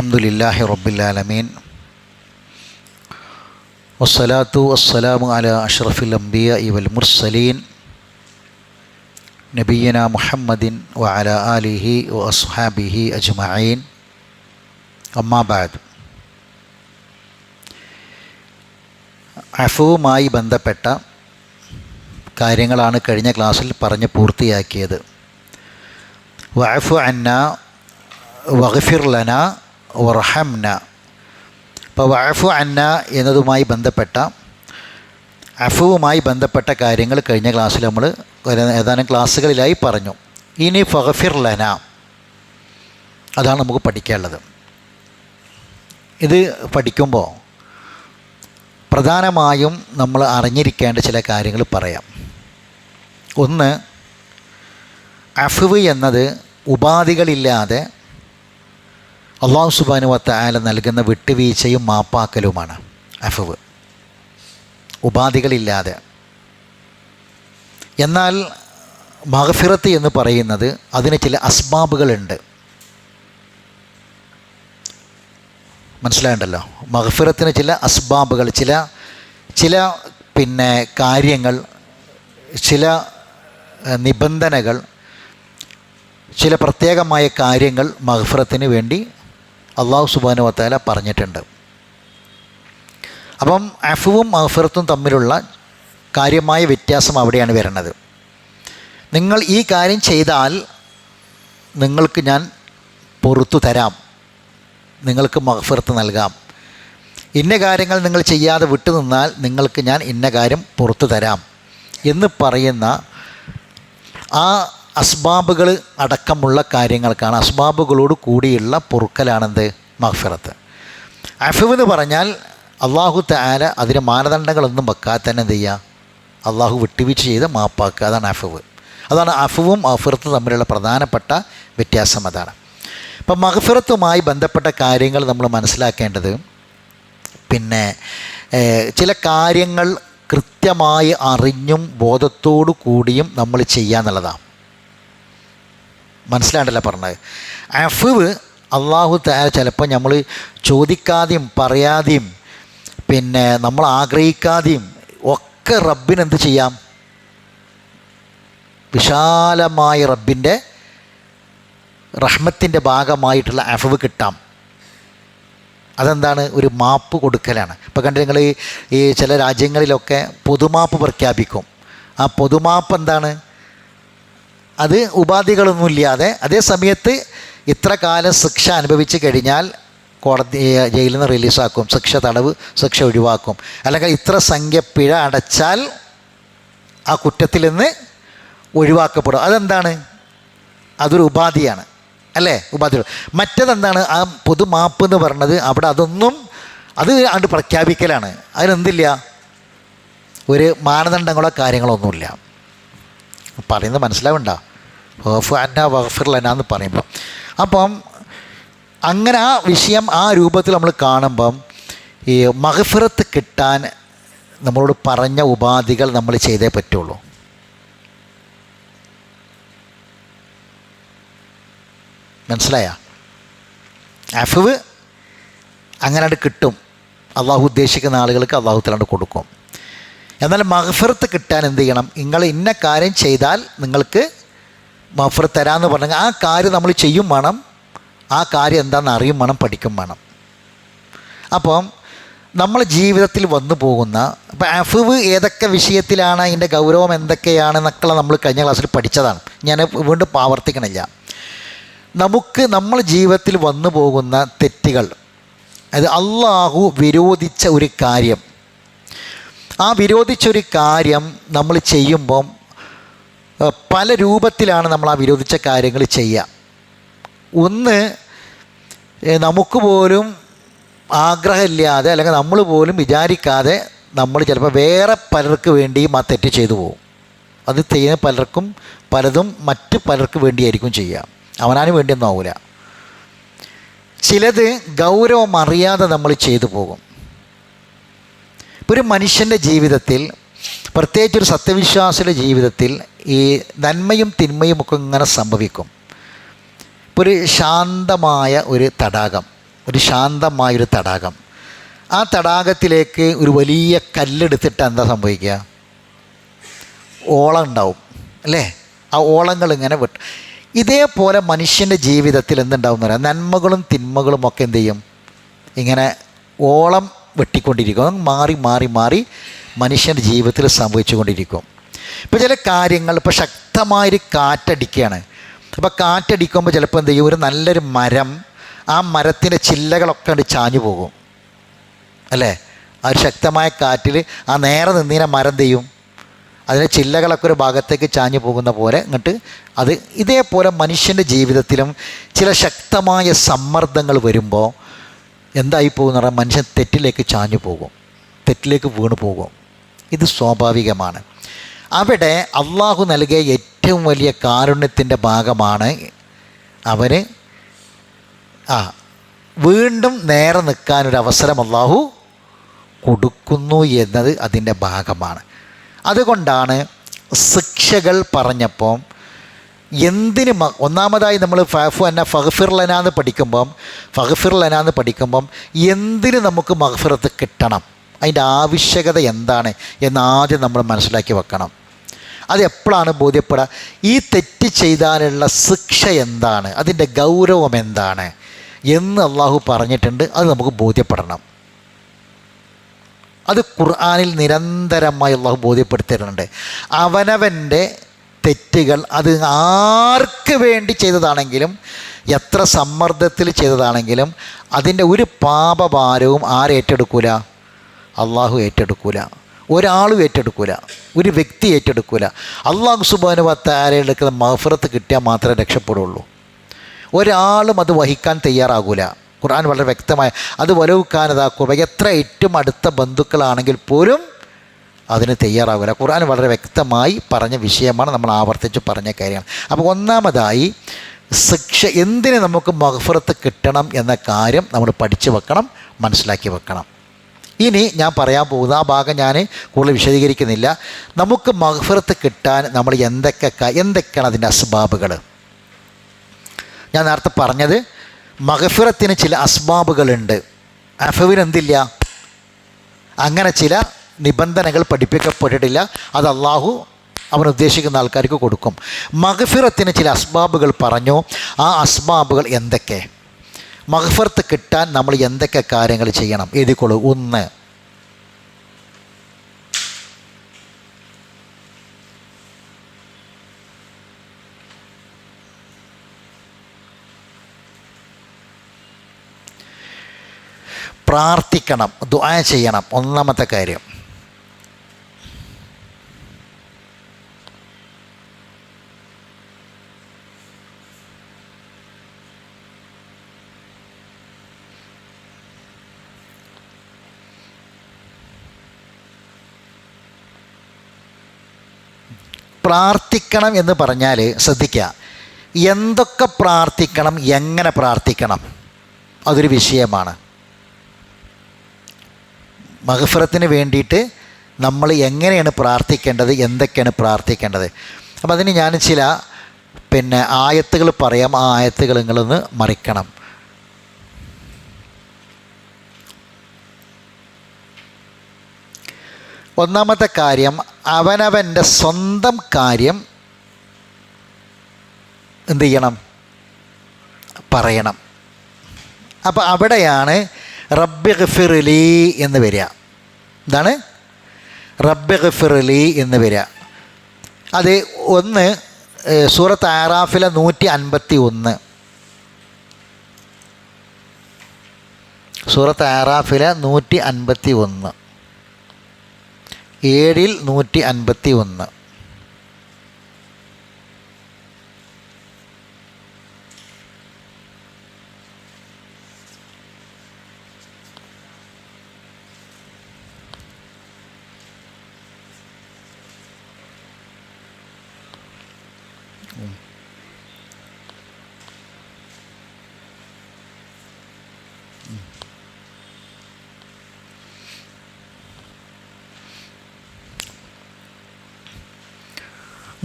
അൽഹംദുലില്ലാഹി റബ്ബിൽ ആലമീൻ വസ്സലാത്തു വസ്സലാമു അലാ അഷ്റഫിൽ അംബിയാഇ വൽ മുർസലീൻ നബിയ്യിനാ മുഹമ്മദിൻ വഅലാ ആലിഹി വഅസ്ഹാബിഹി അജ്മഈൻ. അമ്മാ ബഅദ്. അഫുവുമായി ബന്ധപ്പെട്ട കാര്യങ്ങളാണ് കഴിഞ്ഞ ക്ലാസ്സിൽ പറഞ്ഞ് പൂർത്തിയാക്കിയത്. വഅഫു അന്നാ വഗ്ഫിർ ലനാ വർഹംന. അപ്പോൾ വഅഫു അന്ന എന്നതുമായി ബന്ധപ്പെട്ട അഫുവുമായി ബന്ധപ്പെട്ട കാര്യങ്ങൾ കഴിഞ്ഞ ക്ലാസ്സിൽ നമ്മൾ ഏതാനും ക്ലാസ്സുകളിലായി പറഞ്ഞു. ഇനി ഫഗ്ഫിർ ലന, അതാണ് നമുക്ക് പഠിക്കാനുള്ളത്. ഇത് പഠിക്കുമ്പോൾ പ്രധാനമായും നമ്മൾ അറിഞ്ഞിരിക്കേണ്ട ചില കാര്യങ്ങൾ പറയാം. ഒന്ന്, അഫ്വ് എന്നത് ഉപാധികളില്ലാതെ അല്ലാഹു സുബ്ഹാനഹു വ തആല നൽകുന്ന വിട്ടുവീഴ്ചയും മാപ്പാക്കലുമാണ് അഫ്വ്, ഉപാധികളില്ലാതെ. എന്നാൽ മഗ്ഫിറത്ത് എന്ന് പറയുന്നത് അതിന് ചില അസ്ബാബുകളുണ്ട്. മനസ്സിലായിട്ടുണ്ടല്ലോ, മഗ്ഫിറത്തിന് ചില അസ്ബാബുകൾ, ചില കാര്യങ്ങൾ, ചില നിബന്ധനകൾ, ചില പ്രത്യേകമായ കാര്യങ്ങൾ മഗ്ഫിറത്തിന് വേണ്ടി അല്ലാഹു സുബ്ഹാനഹു വ തആല പറഞ്ഞിട്ടുണ്ട്. അപ്പം അഫുവും മഗ്ഫിറത്തും തമ്മിലുള്ള കാര്യമായ വ്യത്യാസം അവിടെയാണ് വരുന്നത്. നിങ്ങൾ ഈ കാര്യം ചെയ്താൽ നിങ്ങൾക്ക് ഞാൻ പുറത്തു തരാം, നിങ്ങൾക്ക് മഗ്ഫിറത്ത് നൽകാം. ഇന്ന കാര്യങ്ങൾ നിങ്ങൾ ചെയ്യാതെ വിട്ടു നിന്നാൽ നിങ്ങൾക്ക് ഞാൻ ഇന്ന കാര്യം പുറത്തു തരാം എന്ന് പറയുന്ന ആ അസ്ബാബുകൾ അടക്കമുള്ള കാര്യങ്ങൾക്കാണ്, അസ്ബാബുകളോട് കൂടിയുള്ള പൊറുക്കലാണെന്ത്, മഗ്ഫിറത്ത്. അഫ്വ് എന്ന് പറഞ്ഞാൽ അല്ലാഹു തആല അതിന് മാനദണ്ഡങ്ങളൊന്നും വെക്കാതെ തന്നെ എന്ത് ചെയ്യുക, അല്ലാഹു വിട്ടുവീഴ്ച ചെയ്ത് മാപ്പാക്കുക. അതാണ് അഫ്വ്. അതാണ് അഫ്വും മഗ്ഫിറത്തും തമ്മിലുള്ള പ്രധാനപ്പെട്ട വ്യത്യാസം. അതാണ്. അപ്പം മഗ്ഫിറത്തുമായി ബന്ധപ്പെട്ട കാര്യങ്ങൾ നമ്മൾ മനസ്സിലാക്കേണ്ടത്, ചില കാര്യങ്ങൾ കൃത്യമായി അറിഞ്ഞും ബോധത്തോടു കൂടിയും നമ്മൾ ചെയ്യുക എന്നുള്ളതാണ്. മനസ്സിലാണ്ടല്ല പറഞ്ഞത്. അഫ്വ് അല്ലാഹു തആല ചിലപ്പോൾ നമ്മൾ ചോദിക്കാതെയും പറയാതെയും നമ്മൾ ആഗ്രഹിക്കാതെയും ഒക്കെ റബ്ബിനെന്ത് ചെയ്യാം, വിശാലമായ റബ്ബിൻ്റെ റഹ്മത്തിൻ്റെ ഭാഗമായിട്ടുള്ള അഫ്വ് കിട്ടാം. അതെന്താണ്, ഒരു മാപ്പ് കൊടുക്കലാണ്. ഇപ്പോൾ കണ്ട് നിങ്ങൾ ഈ ചില രാജ്യങ്ങളിലൊക്കെ പൊതുമാപ്പ് പ്രഖ്യാപിക്കും. ആ പൊതുമാപ്പ് എന്താണ്, അത് ഉപാധികളൊന്നുമില്ലാതെ, അതേ സമയത്ത് ഇത്ര കാലം ശിക്ഷ അനുഭവിച്ച് കഴിഞ്ഞാൽ കോടതി ജയിലിൽ നിന്ന് റിലീസാക്കും, ശിക്ഷ ഒഴിവാക്കും, അല്ലെങ്കിൽ ഇത്ര സംഖ്യ പിഴ അടച്ചാൽ ആ കുറ്റത്തിൽ നിന്ന് ഒഴിവാക്കപ്പെടും. അതെന്താണ്, അതൊരു ഉപാധിയാണ് അല്ലേ, ഉപാധികൾ. മറ്റതെന്താണ്, ആ പൊതുമാപ്പ് എന്ന് പറഞ്ഞത് അവിടെ അത് അത് പ്രഖ്യാപിക്കലാണ്. അതിനെന്തില്ല, ഒരു മാനദണ്ഡങ്ങളോ കാര്യങ്ങളോ ഒന്നുമില്ല. പറയുന്നത് മനസ്സിലാവണ്ട, വഅഫു അന്നാ വഗ്ഫിർ ലനാ എന്ന് പറയുമ്പം. അപ്പം അങ്ങനെ ആ വിഷയം ആ രൂപത്തിൽ നമ്മൾ കാണുമ്പം ഈ മഗ്ഫിറത്ത് കിട്ടാൻ നമ്മളോട് പറഞ്ഞ ഉപാധികൾ നമ്മൾ ചെയ്തേ പറ്റുള്ളൂ. മനസ്സിലായ? അഫ്വ് അങ്ങനെ കിട്ടും, അള്ളാഹു ഉദ്ദേശിക്കുന്ന ആളുകൾക്ക് അള്ളാഹു തആല കൊടുക്കും. എന്നാൽ മഗ്ഫിറത്ത് കിട്ടാൻ എന്ത് ചെയ്യണം, നിങ്ങൾ ഇന്ന കാര്യം ചെയ്താൽ നിങ്ങൾക്ക് മഗ്ഫിറത്ത് തരാമെന്ന് പറഞ്ഞാൽ ആ കാര്യം നമ്മൾ ചെയ്യും വേണം, ആ കാര്യം എന്താണെന്ന് അറിയും വേണം, പഠിക്കും വേണം. അപ്പം നമ്മൾ ജീവിതത്തിൽ വന്നു പോകുന്ന ഇപ്പം അഫ്വ് ഏതൊക്കെ വിഷയത്തിലാണ്, അതിൻ്റെ ഗൗരവം എന്തൊക്കെയാണെന്നൊക്കെ നമ്മൾ കഴിഞ്ഞ ക്ലാസ്സിൽ പഠിച്ചതാണ്. ഞാൻ വീണ്ടും ആവർത്തിക്കണില്ല. നമ്മൾ ജീവിതത്തിൽ വന്നു പോകുന്ന തെറ്റുകൾ, അത് അള്ളാഹു വിരോധിച്ച ഒരു കാര്യം, ആ വിരോധിച്ചൊരു കാര്യം നമ്മൾ ചെയ്യുമ്പം പല രൂപത്തിലാണ് നമ്മൾ ആ വിരോധിച്ച കാര്യങ്ങൾ ചെയ്യുക. ഒന്ന്, നമുക്ക് പോലും ആഗ്രഹമില്ലാതെ അല്ലെങ്കിൽ നമ്മൾ പോലും വിചാരിക്കാതെ നമ്മൾ ചിലപ്പോൾ വേറെ പലർക്ക് വേണ്ടിയും ആ തെറ്റ് ചെയ്തു പോകും. അത് ചെയ്യുന്ന പലതും മറ്റ് പലർക്ക് വേണ്ടിയായിരിക്കും ചെയ്യുക, അവനാന് വേണ്ടിയൊന്നും ആവില്ല. ചിലത് ഗൗരവം അറിയാതെ നമ്മൾ ചെയ്തു പോകും. ഒരു മനുഷ്യൻ്റെ ജീവിതത്തിൽ, പ്രത്യേകിച്ചൊരു സത്യവിശ്വാസിയുടെ ജീവിതത്തിൽ, ഈ നന്മയും തിന്മയും ഒക്കെ ഇങ്ങനെ സംഭവിക്കും. ഇപ്പോൾ ഒരു ശാന്തമായ ഒരു തടാകം, ഒരു ശാന്തമായൊരു തടാകം. ആ തടാകത്തിലേക്ക് ഒരു വലിയ കല്ലെടുത്തിട്ട് എന്താ സംഭവിക്കുക? ഓളം ഉണ്ടാവും അല്ലേ? ആ ഓളങ്ങൾ ഇങ്ങനെ ഇതേപോലെ മനുഷ്യൻ്റെ ജീവിതത്തിൽ എന്തുണ്ടാവും എന്ന് പറയാം, നന്മകളും തിന്മകളും ഒക്കെ എന്ത് ചെയ്യും, ഇങ്ങനെ ഓളം വെട്ടിക്കൊണ്ടിരിക്കും. മാറി മാറി മാറി മനുഷ്യൻ്റെ ജീവിതത്തിൽ സംഭവിച്ചു കൊണ്ടിരിക്കും. ഇപ്പോൾ ചില കാര്യങ്ങൾ, ഇപ്പോൾ ശക്തമായൊരു കാറ്റടിക്കുകയാണ്. അപ്പോൾ കാറ്റടിക്കുമ്പോൾ ചിലപ്പോൾ എന്ത് ചെയ്യും, ഒരു നല്ലൊരു മരം, ആ മരത്തിൻ്റെ ചില്ലകളൊക്കെ ഉണ്ട് ചാഞ്ഞു പോകും അല്ലേ? ആ ഒരു ശക്തമായ കാറ്റിൽ ആ നേരെ നിന്നീന മരം ചെയ്യും, അതിൻ്റെ ചില്ലകളൊക്കെ ഒരു ഭാഗത്തേക്ക് ചാഞ്ഞു പോകുന്ന പോലെ ഇങ്ങോട്ട് അത്. ഇതേപോലെ മനുഷ്യൻ്റെ ജീവിതത്തിലും ചില ശക്തമായ സമ്മർദ്ദങ്ങൾ വരുമ്പോൾ എന്തായി പോകുന്ന പറഞ്ഞാൽ മനുഷ്യൻ തെറ്റിലേക്ക് ചാഞ്ഞു പോകും, തെറ്റിലേക്ക് വീണു പോകും. ഇത് സ്വാഭാവികമാണ്. അവിടെ അള്ളാഹു നൽകിയ ഏറ്റവും വലിയ കാരുണ്യത്തിൻ്റെ ഭാഗമാണ് അവന് വീണ്ടും നേരെ നിൽക്കാനൊരവസരം അള്ളാഹു കൊടുക്കുന്നു എന്നത് അതിൻ്റെ ഭാഗമാണ്. അതുകൊണ്ടാണ് ശിക്ഷകൾ പറഞ്ഞപ്പോൾ എന്തിന് ഒന്നാമതായി നമ്മൾ ഫഗ്ഫിർ ലനാ എന്ന് പഠിക്കുമ്പം എന്തിന് നമുക്ക് മഗ്ഫിറത്ത് കിട്ടണം, അതിൻ്റെ ആവശ്യകത എന്താണ് എന്ന് ആദ്യം നമ്മൾ മനസ്സിലാക്കി വെക്കണം. അത് എപ്പോഴാണ് ബോധ്യപ്പെടുക? ഈ തെറ്റ് ചെയ്താലുള്ള ശിക്ഷ എന്താണ്, അതിൻ്റെ ഗൗരവം എന്താണ് എന്ന് അള്ളാഹു പറഞ്ഞിട്ടുണ്ട്. അത് നമുക്ക് ബോധ്യപ്പെടണം. അത് ഖുർആനിൽ നിരന്തരമായി അള്ളാഹു ബോധ്യപ്പെടുത്തിയിട്ടുണ്ട്. അവനവൻ്റെ തെറ്റുകൾ അത് ആർക്ക് വേണ്ടി ചെയ്തതാണെങ്കിലും, എത്ര സമ്മർദ്ദത്തിൽ ചെയ്തതാണെങ്കിലും അതിൻ്റെ ഒരു പാപഭാരവും ആരേറ്റെടുക്കൂല? അള്ളാഹു ഏറ്റെടുക്കൂല. ഒരാളും ഏറ്റെടുക്കൂല, ഒരു വ്യക്തി ഏറ്റെടുക്കൂല. അള്ളാഹു സുബ്ഹാനഹു വ തആലയുടെ അടുക്കൽ മഗ്ഫിറത്ത് കിട്ടിയാൽ മാത്രമേ രക്ഷപ്പെടുള്ളൂ. ഒരാളും അത് വഹിക്കാൻ തയ്യാറാകൂല. ഖുർആൻ വളരെ വ്യക്തമായ അത് വലവുക്കാനതാ കുർബ, എത്ര ഏറ്റവും അടുത്ത ബന്ധുക്കളാണെങ്കിൽ പോലും അതിന് തയ്യാറാകില്ല. ഖുർആൻ വളരെ വ്യക്തമായി പറഞ്ഞ വിഷയമാണ്, നമ്മൾ ആവർത്തിച്ച് പറഞ്ഞ കാര്യമാണ്. അപ്പോൾ ഒന്നാമതായി ശിക്ഷ, എന്തിന് നമുക്ക് മഗ്ഫിറത്ത് കിട്ടണം എന്ന കാര്യം നമ്മൾ പഠിച്ചു വെക്കണം, മനസ്സിലാക്കി വെക്കണം. ഇനി ഞാൻ പറയാൻ പോകുന്ന ആ ഭാഗം ഞാൻ കൂടുതൽ വിശദീകരിക്കുന്നില്ല. നമുക്ക് മഗ്ഫിറത്ത് കിട്ടാൻ നമ്മൾ എന്തൊക്കെയാണ് അതിൻ്റെ അസ്ബാബുകൾ? ഞാൻ നേരത്തെ പറഞ്ഞത് മഗ്ഫിറത്തിന് ചില അസ്ബാബുകളുണ്ട്, അഫവിന് എന്തില്ല, അങ്ങനെ ചില നിബന്ധനകൾ പഠിപ്പിക്കപ്പെട്ടിട്ടില്ല. അത് അള്ളാഹു അവൻ ഉദ്ദേശിക്കുന്ന ആൾക്കാർക്ക് കൊടുക്കും. മഗ്ഫിറത്തിന് ചില അസ്ബാബുകൾ പറഞ്ഞു. ആ അസ്ബാബുകൾ എന്തൊക്കെ? മഗ്ഫിറത്ത് കിട്ടാൻ നമ്മൾ എന്തൊക്കെ കാര്യങ്ങൾ ചെയ്യണം? എഴുതിക്കോളൂ. 1, പ്രാർത്ഥിക്കണം, ദുആ ചെയ്യണം. ഒന്നാമത്തെ കാര്യം. പ്രാർത്ഥിക്കണം എന്ന് പറഞ്ഞാൽ ശ്രദ്ധിക്കുക, എന്തൊക്കെ പ്രാർത്ഥിക്കണം, എങ്ങനെ പ്രാർത്ഥിക്കണം, അതൊരു വിഷയമാണ്. മഗ്ഫിറത്തിന് വേണ്ടിയിട്ട് നമ്മൾ എങ്ങനെയാണ് പ്രാർത്ഥിക്കേണ്ടത്, എന്തൊക്കെയാണ് പ്രാർത്ഥിക്കേണ്ടത്? അപ്പോൾ അതിന് ഞാൻ ചില ആയത്തുകൾ പറയാം. ആ ആയത്തുകൾ നിങ്ങളൊന്ന് മറിക്കണം. ഒന്നാമത്തെ കാര്യം, അവനവൻ്റെ സ്വന്തം കാര്യം എന്ത് ചെയ്യണം? പറയണം. അപ്പോൾ അവിടെയാണ് റബ്ബി ഗഫിർലി എന്ന് വരിക. എന്താണ്? റബ്ബി ഗഫിർലി എന്ന് വരിക. അത് ഒന്ന് സൂറത്ത് ആറാഫിലെ 151, സൂറത്ത് ആറാഫിലെ 151, 7 151.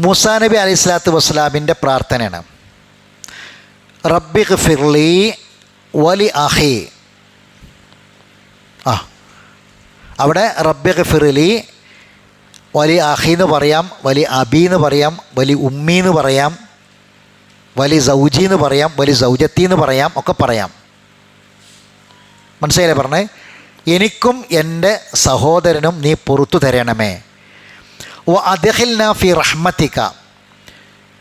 മൂസാ നബി അലൈഹി സ്വലാത്തു വസ്സലാമിൻ്റെ പ്രാർത്ഥനയാണ്. റബ്ബി ഗ്ഫിർലി വലി അഹി. അവിടെ റബ്ബി ഗഫിർലി വലി അഹി എന്ന് പറയാം, വലി അബി എന്ന് പറയാം, വലി ഉമ്മി എന്ന് പറയാം, വലി സൗജി എന്ന് പറയാം, വലി സൗജത്തി എന്ന് പറയാം, ഒക്കെ പറയാം. മനസ്സിലായില്ലേ പറഞ്ഞേ? എനിക്കും എൻ്റെ സഹോദരനും നീ പുറത്തു തരണമേ. വ അദ്ഖിൽനാ ഫി റഹ്മതിക,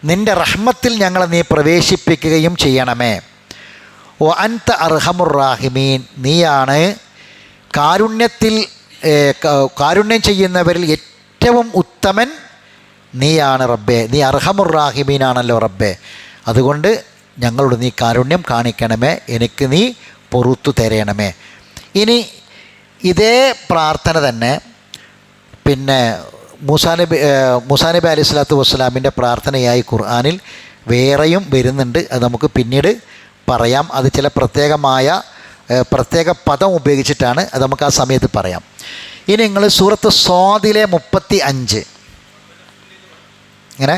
നിൻ്റെ റഹ്മത്തിൽ ഞങ്ങളെ നീ പ്രവേശിപ്പിക്കുകയും ചെയ്യണമേ. വ അൻത അർഹമുർ റാഹിമീൻ, നീയാണ് കാരുണ്യം ചെയ്യുന്നവരിൽ ഏറ്റവും ഉത്തമൻ നീയാണ് റബ്ബേ. നീ അർഹമുർ റാഹിമീനാണല്ലോ റബ്ബേ. അതുകൊണ്ട് ഞങ്ങളോട് നീ കാരുണ്യം കാണിക്കണമേ, എനിക്ക് നീ പുറത്തു തരണമേ. ഇനി ഇതേ പ്രാർത്ഥന തന്നെ പിന്നെ മൂസാ നബി അലൈഹി സ്വലാത്തു വസ്സലാമിൻ്റെ പ്രാർത്ഥനയായി ഖുർആനിൽ വേറെയും വരുന്നുണ്ട്. അത് നമുക്ക് പിന്നീട് പറയാം. അത് ചില പ്രത്യേക പദം ഉപയോഗിച്ചിട്ടാണ്. അത് നമുക്ക് ആ സമയത്ത് പറയാം. ഇനി നിങ്ങൾ സൂറത്ത് സ്വാദിലെ 35 ഇങ്ങനെ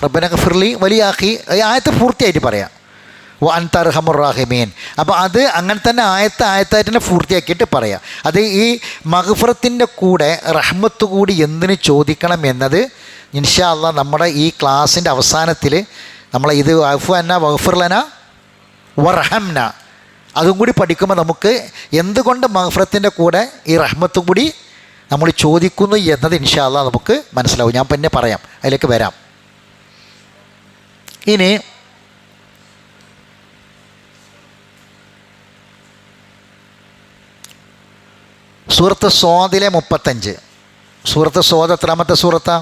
റബ്ബന ഗഫിർലി വലിയ ആഖി ആയത്ത് പൂർത്തിയായിട്ട് പറയാം. വ അൻത അർഹമുർ റാഹിമീൻ. അപ്പോൾ അത് അങ്ങനെ തന്നെ ആയത്തായിട്ട് തന്നെ പൂർത്തിയാക്കിയിട്ട് പറയാം. അത് ഈ മഗ്ഫിറത്തിൻ്റെ കൂടെ റഹ്മത്ത് കൂടി എന്തിന് ചോദിക്കണം എന്നത് ഇൻഷാ അല്ലാഹ് നമ്മുടെ ഈ ക്ലാസ്സിൻ്റെ അവസാനത്തിൽ നമ്മളെ ഇത് അഫു അന്ന വഗ്ഫിർ ലനാ വർഹംന അതും കൂടി പഠിക്കുമ്പോൾ നമുക്ക് എന്തുകൊണ്ട് മഗ്ഫിറത്തിൻ്റെ കൂടെ ഈ റഹ്മത്തും കൂടി നമ്മൾ ചോദിക്കുന്നു എന്നത് ഇൻഷാ അല്ലാഹ് നമുക്ക് മനസ്സിലാവും. ഞാൻ പിന്നെ പറയാം, അതിലേക്ക് വരാം. ഇനി സൂറത്ത് സ്വാദിലെ 35. സൂറത്ത് സ്വാദ് എത്രാമത്തെ സൂറത്താ?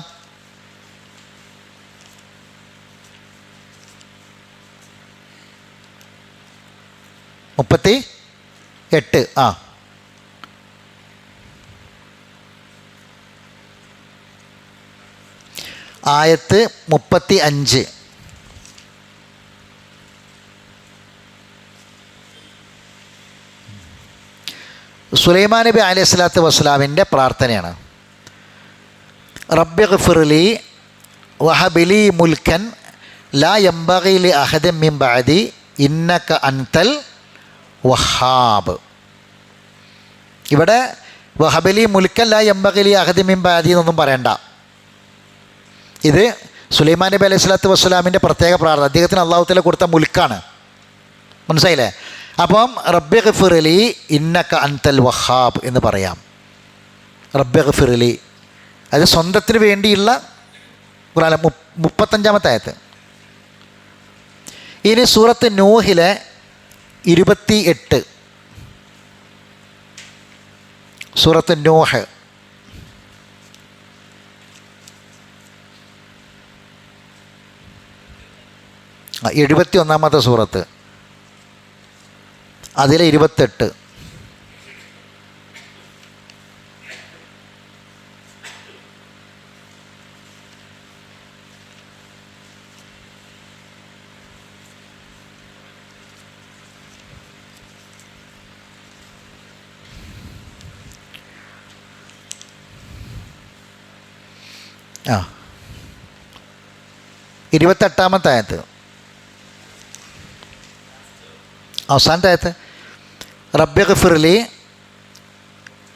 38. ആയത്ത് 35. സുലൈമാൻ നബി അലൈഹി സ്വലാത്തു വസ്സലാമിൻ്റെ പ്രാർത്ഥനയാണ്. റബ്ബി ഗഫിർലി വഹബിലി മുൽക്കൻ ലാ യംബഗി ലി അഹദിൻ മിൻ ബഅദി ഇന്നക അൻതൽ വഹാബ്. ഇവിടെ വഹബിലി മുൽക്കൻ ലാ യംബഗി ലി അഹദിൻ മിൻ ബഅദി എന്നൊന്നും പറയണ്ട. ഇത് സുലൈമാൻ നബി അലൈഹി സ്വലാത്തു വസ്സലാമിൻ്റെ പ്രത്യേക പ്രാർത്ഥന. അദ്ദേഹത്തിന് അല്ലാഹു തആല കൊടുത്ത മുൽക്കാണ്. മനസ്സിലായില്ലേ? അപ്പം റബ്ബി ഗഫിർലി ഇന്നക അൻതൽ വഹാബ് എന്ന് പറയാം. റബ്ബി ഗഫിർലി അത് സ്വന്തത്തിന് വേണ്ടിയുള്ള 35-ാമത്തെ ആയത്ത്. ഇനി സൂറത്ത് നൂഹിലെ 28. സൂറത്ത് നൂഹ് 71-ാമത്തെ സൂറത്ത്, അതിലെ 28. ആ 28-ാമത്തെ ആയത്ത്, അവസാനത്തെ ആയത്ത്. റബ്ബി ഗഫിർലി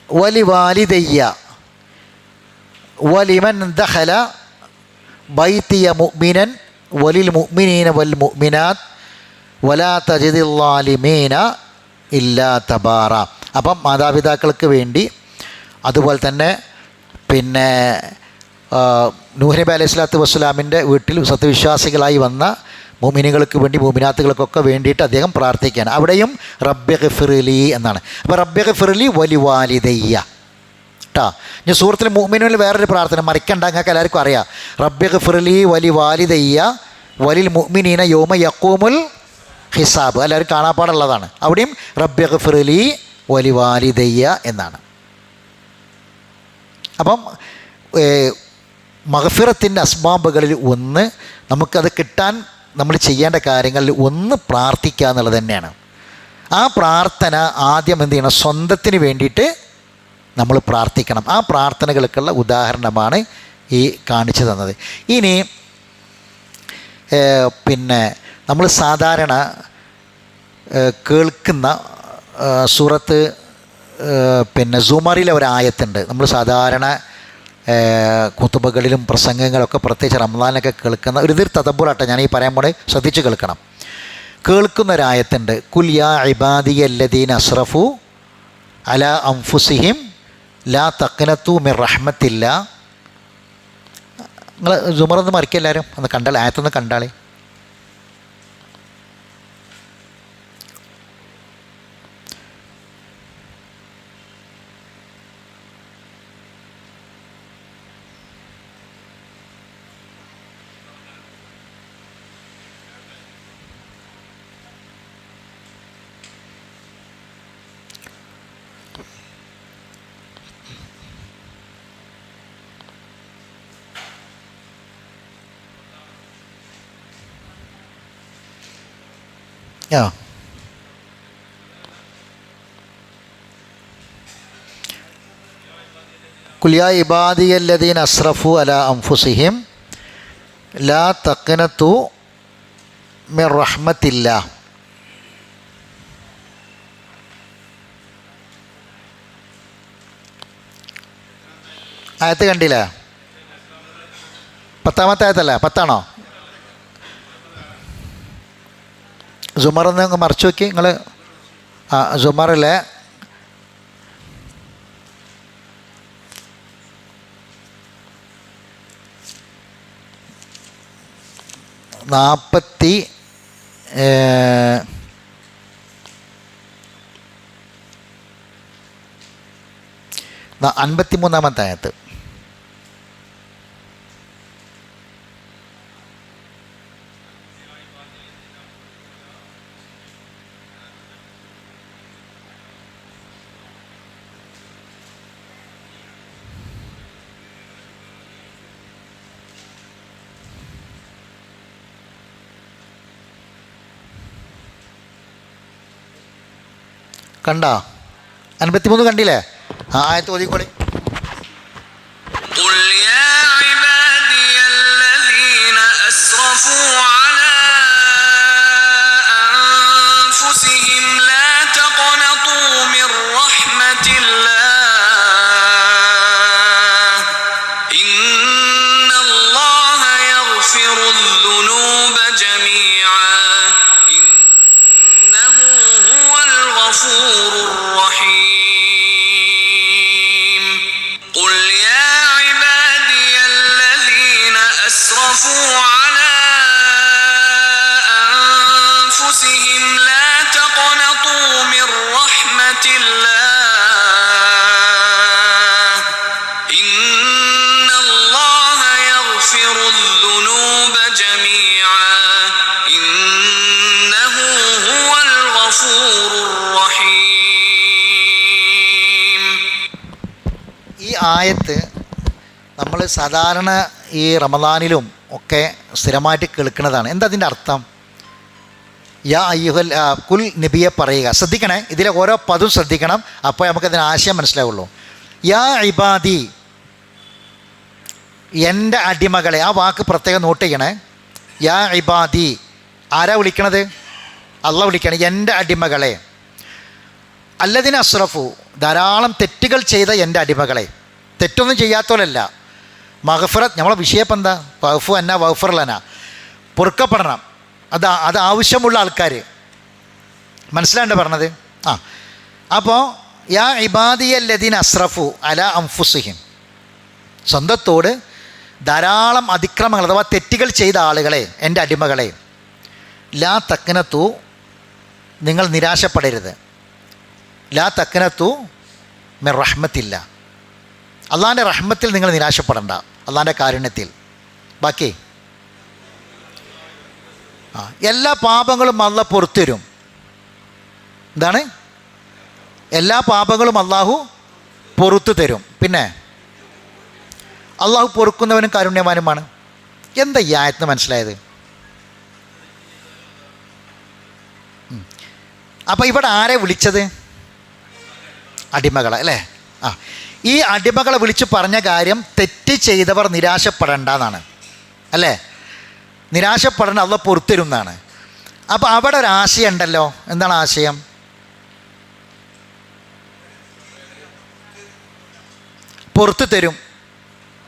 വലി വാലിദയ്യ വലിമൻ ദഖല ബൈതിയ മുഅ്മിനൻ വലിൽ മുഅ്മിനീന വൽ മുഅ്മിനാത്ത് വലാ തജിദിൽ ളാലിമീന ഇല്ലാ തബാറ. അപ്പം മാതാപിതാക്കൾക്ക് വേണ്ടി, അതുപോലെ തന്നെ പിന്നെ നൂഹ് നബി അലൈഹി സ്വലാത്തു വസ്സലാമിൻ്റെ വീട്ടിൽ സത്യവിശ്വാസികളായി വന്ന മുഅ്മിനുകൾക്ക് വേണ്ടി, മുഅ്മിനാത്തുകൾക്കൊക്കെ വേണ്ടിയിട്ട് അദ്ദേഹം പ്രാർത്ഥിക്കുകയാണ്. അവിടെയും റബ്ബി ഗഫിർലി എന്നാണ്. അപ്പോൾ റബ്ബി ഗഫിർലി വലി വാലിദയ്യ കേട്ടോ. ഇനി സൂറത്തിൽ മുഅ്മിനീനിൽ വേറൊരു പ്രാർത്ഥന മറിക്കണ്ട, നിങ്ങൾക്ക് എല്ലാവർക്കും അറിയാം. റബ്ബി ഗഫിർലി വലി വാലിദയ്യ വലിൽ മുഅ്മിനീന യൗമ യഖൂമുൽ ഹിസാബ്. എല്ലാവരും കാണാപ്പാടുള്ളതാണ്. അവിടെയും റബ്ബി ഗഫിർലി വലി വാലിദയ്യ എന്നാണ്. അപ്പം മഗ്ഫിറത്തിൻ്റെ അസ്ബാബുകളിൽ ഒന്ന്, നമുക്കത് കിട്ടാൻ നമ്മൾ ചെയ്യേണ്ട കാര്യങ്ങളിൽ ഒന്ന് പ്രാർത്ഥിക്കുക എന്നുള്ളത് തന്നെയാണ്. ആ പ്രാർത്ഥന ആദ്യം എന്ത് ചെയ്യണം? സ്വന്തത്തിന് വേണ്ടിയിട്ട് നമ്മൾ പ്രാർത്ഥിക്കണം. ആ പ്രാർത്ഥനകൾക്കുള്ള ഉദാഹരണമാണ് ഈ കാണിച്ചു തന്നത്. ഇനി പിന്നെ നമ്മൾ സാധാരണ കേൾക്കുന്ന സൂറത്ത് പിന്നെ സുമറിലെ ഒരായത്തുണ്ട്. നമ്മൾ സാധാരണ കുത്തുബകളിലും പ്രസംഗങ്ങളൊക്കെ പ്രത്യേകിച്ച് റമദാനിലൊക്കെ കേൾക്കുന്ന ഒരു തദബ്ബുറാട്ടെ ഞാൻ ഈ പറയാൻ പോണേ, ശ്രദ്ധിച്ച് കേൾക്കണം. കേൾക്കുന്നൊരായത്തുണ്ട്, കുൽ യാ ഇബാദിയല്ലദീന അസ്റഫു അലാ അൻഫുസിഹിം ലാ തഖ്നതു മിർ റഹ്മത്തില്ലാ. നിങ്ങൾ സുമറൊന്ന് മറിക്കെല്ലാവരും ഒന്ന് കണ്ടാളെ, ആയത്തൊന്ന് കണ്ടാളെ. കുൽ യാ ഇബാദിയല്ലദീന അസ്റഫു അലാ അൻഫുസിഹിം ലാ തഖ്നതു മിർ റഹ്മത്തില്ലാ. ആയത്ത് കണ്ടില്ലേ? 10ാമത്തെ ആയത്തല്ലേ? 10ആണോ? സുമറൊന്ന് മറിച്ച് നോക്കി നിങ്ങൾ. സുമറിലെ 53ാമത്തെ ആയത്ത്. കണ്ടോ? 53 കണ്ടില്ലേ? ആയത്ത് ഓതിക്കോളി. ഈ ആയത്ത് നമ്മൾ സാധാരണ ഈ റമദാനിലും ഒക്കെ സ്ഥിരമായിട്ട് കേൾക്കുന്നതാണ്. എന്താ അതിൻ്റെ അർത്ഥം? യാ അയ്യുഹൽ കുൽ നബിയെ പറയുക. ശ്രദ്ധിക്കണേ, ഇതിലെ ഓരോ പദവും ശ്രദ്ധിക്കണം, അപ്പോൾ നമുക്കതിന് ആശയം മനസ്സിലാവുള്ളൂ. യാ ഇബാദി, എൻ്റെ അടിമകളെ. ആ വാക്ക് പ്രത്യേകം നോട്ട് ചെയ്യണേ. യാ ഇബാദി, ആരാ വിളിക്കണത്? അള്ളാഹ് വിളിക്കണം. എൻ്റെ അടിമകളെ. അല്ലദീന അസ്റഫു, ധാരാളം തെറ്റുകൾ ചെയ്ത എൻ്റെ അടിമകളെ. തെറ്റൊന്നും ചെയ്യാത്തോലല്ല. മഗ്ഫിറത്ത്, നമ്മളെ വിഷയപ്പം എന്താ? വഗ്ഫു അന്ന വഗ്ഫിർ ലനാ, പൊറുക്കപ്പെടണം. അത് ആവശ്യമുള്ള ആൾക്കാർ. മനസ്സിലാണ്ട് പറഞ്ഞത്? അപ്പോൾ യാ ഇബാദിയല്ലദീന അസ്റഫു അലാ അൻഫുസിഹിം, സ്വന്തത്തോട് ധാരാളം അതിക്രമങ്ങൾ അഥവാ തെറ്റുകൾ ചെയ്ത ആളുകളെ, എൻ്റെ അടിമകളെ. ലാ തഖ്നതു, നിങ്ങൾ നിരാശപ്പെടരുത്. ലാ തഖ്നതു മിർ റഹ്മത്തില്ല, അള്ളാൻ്റെ റഹ്മത്തിൽ നിങ്ങൾ നിരാശപ്പെടണ്ട, അള്ളാൻ്റെ കാരുണ്യത്തിൽ. ബാക്കി എല്ലാ പാപങ്ങളും അള്ളാഹ് പുറത്തു തരും. എന്താണ്? എല്ലാ പാപങ്ങളും അള്ളാഹു പുറത്തു തരും. പിന്നെ അള്ളാഹു പൊറുക്കുന്നവനും കാരുണ്യവാനുമാണ്. എന്താ ഈ ആയത്തിന് മനസ്സിലായത്? അപ്പോൾ ഇവിടെ ആരെ വിളിച്ചത്? അടിമകളെ അല്ലേ? ഈ അടിമകളെ വിളിച്ച് പറഞ്ഞ കാര്യം തെറ്റ് ചെയ്തവർ നിരാശപ്പെടേണ്ട എന്നാണ്, അല്ലേ? നിരാശപ്പെടേണ്ട, അള്ളാഹ് പൊറുത്തരും എന്നാണ്. അപ്പോൾ അവിടെ ഒരു ആശയം ഉണ്ടല്ലോ. എന്താണ് ആശയം? പുറത്ത് തരും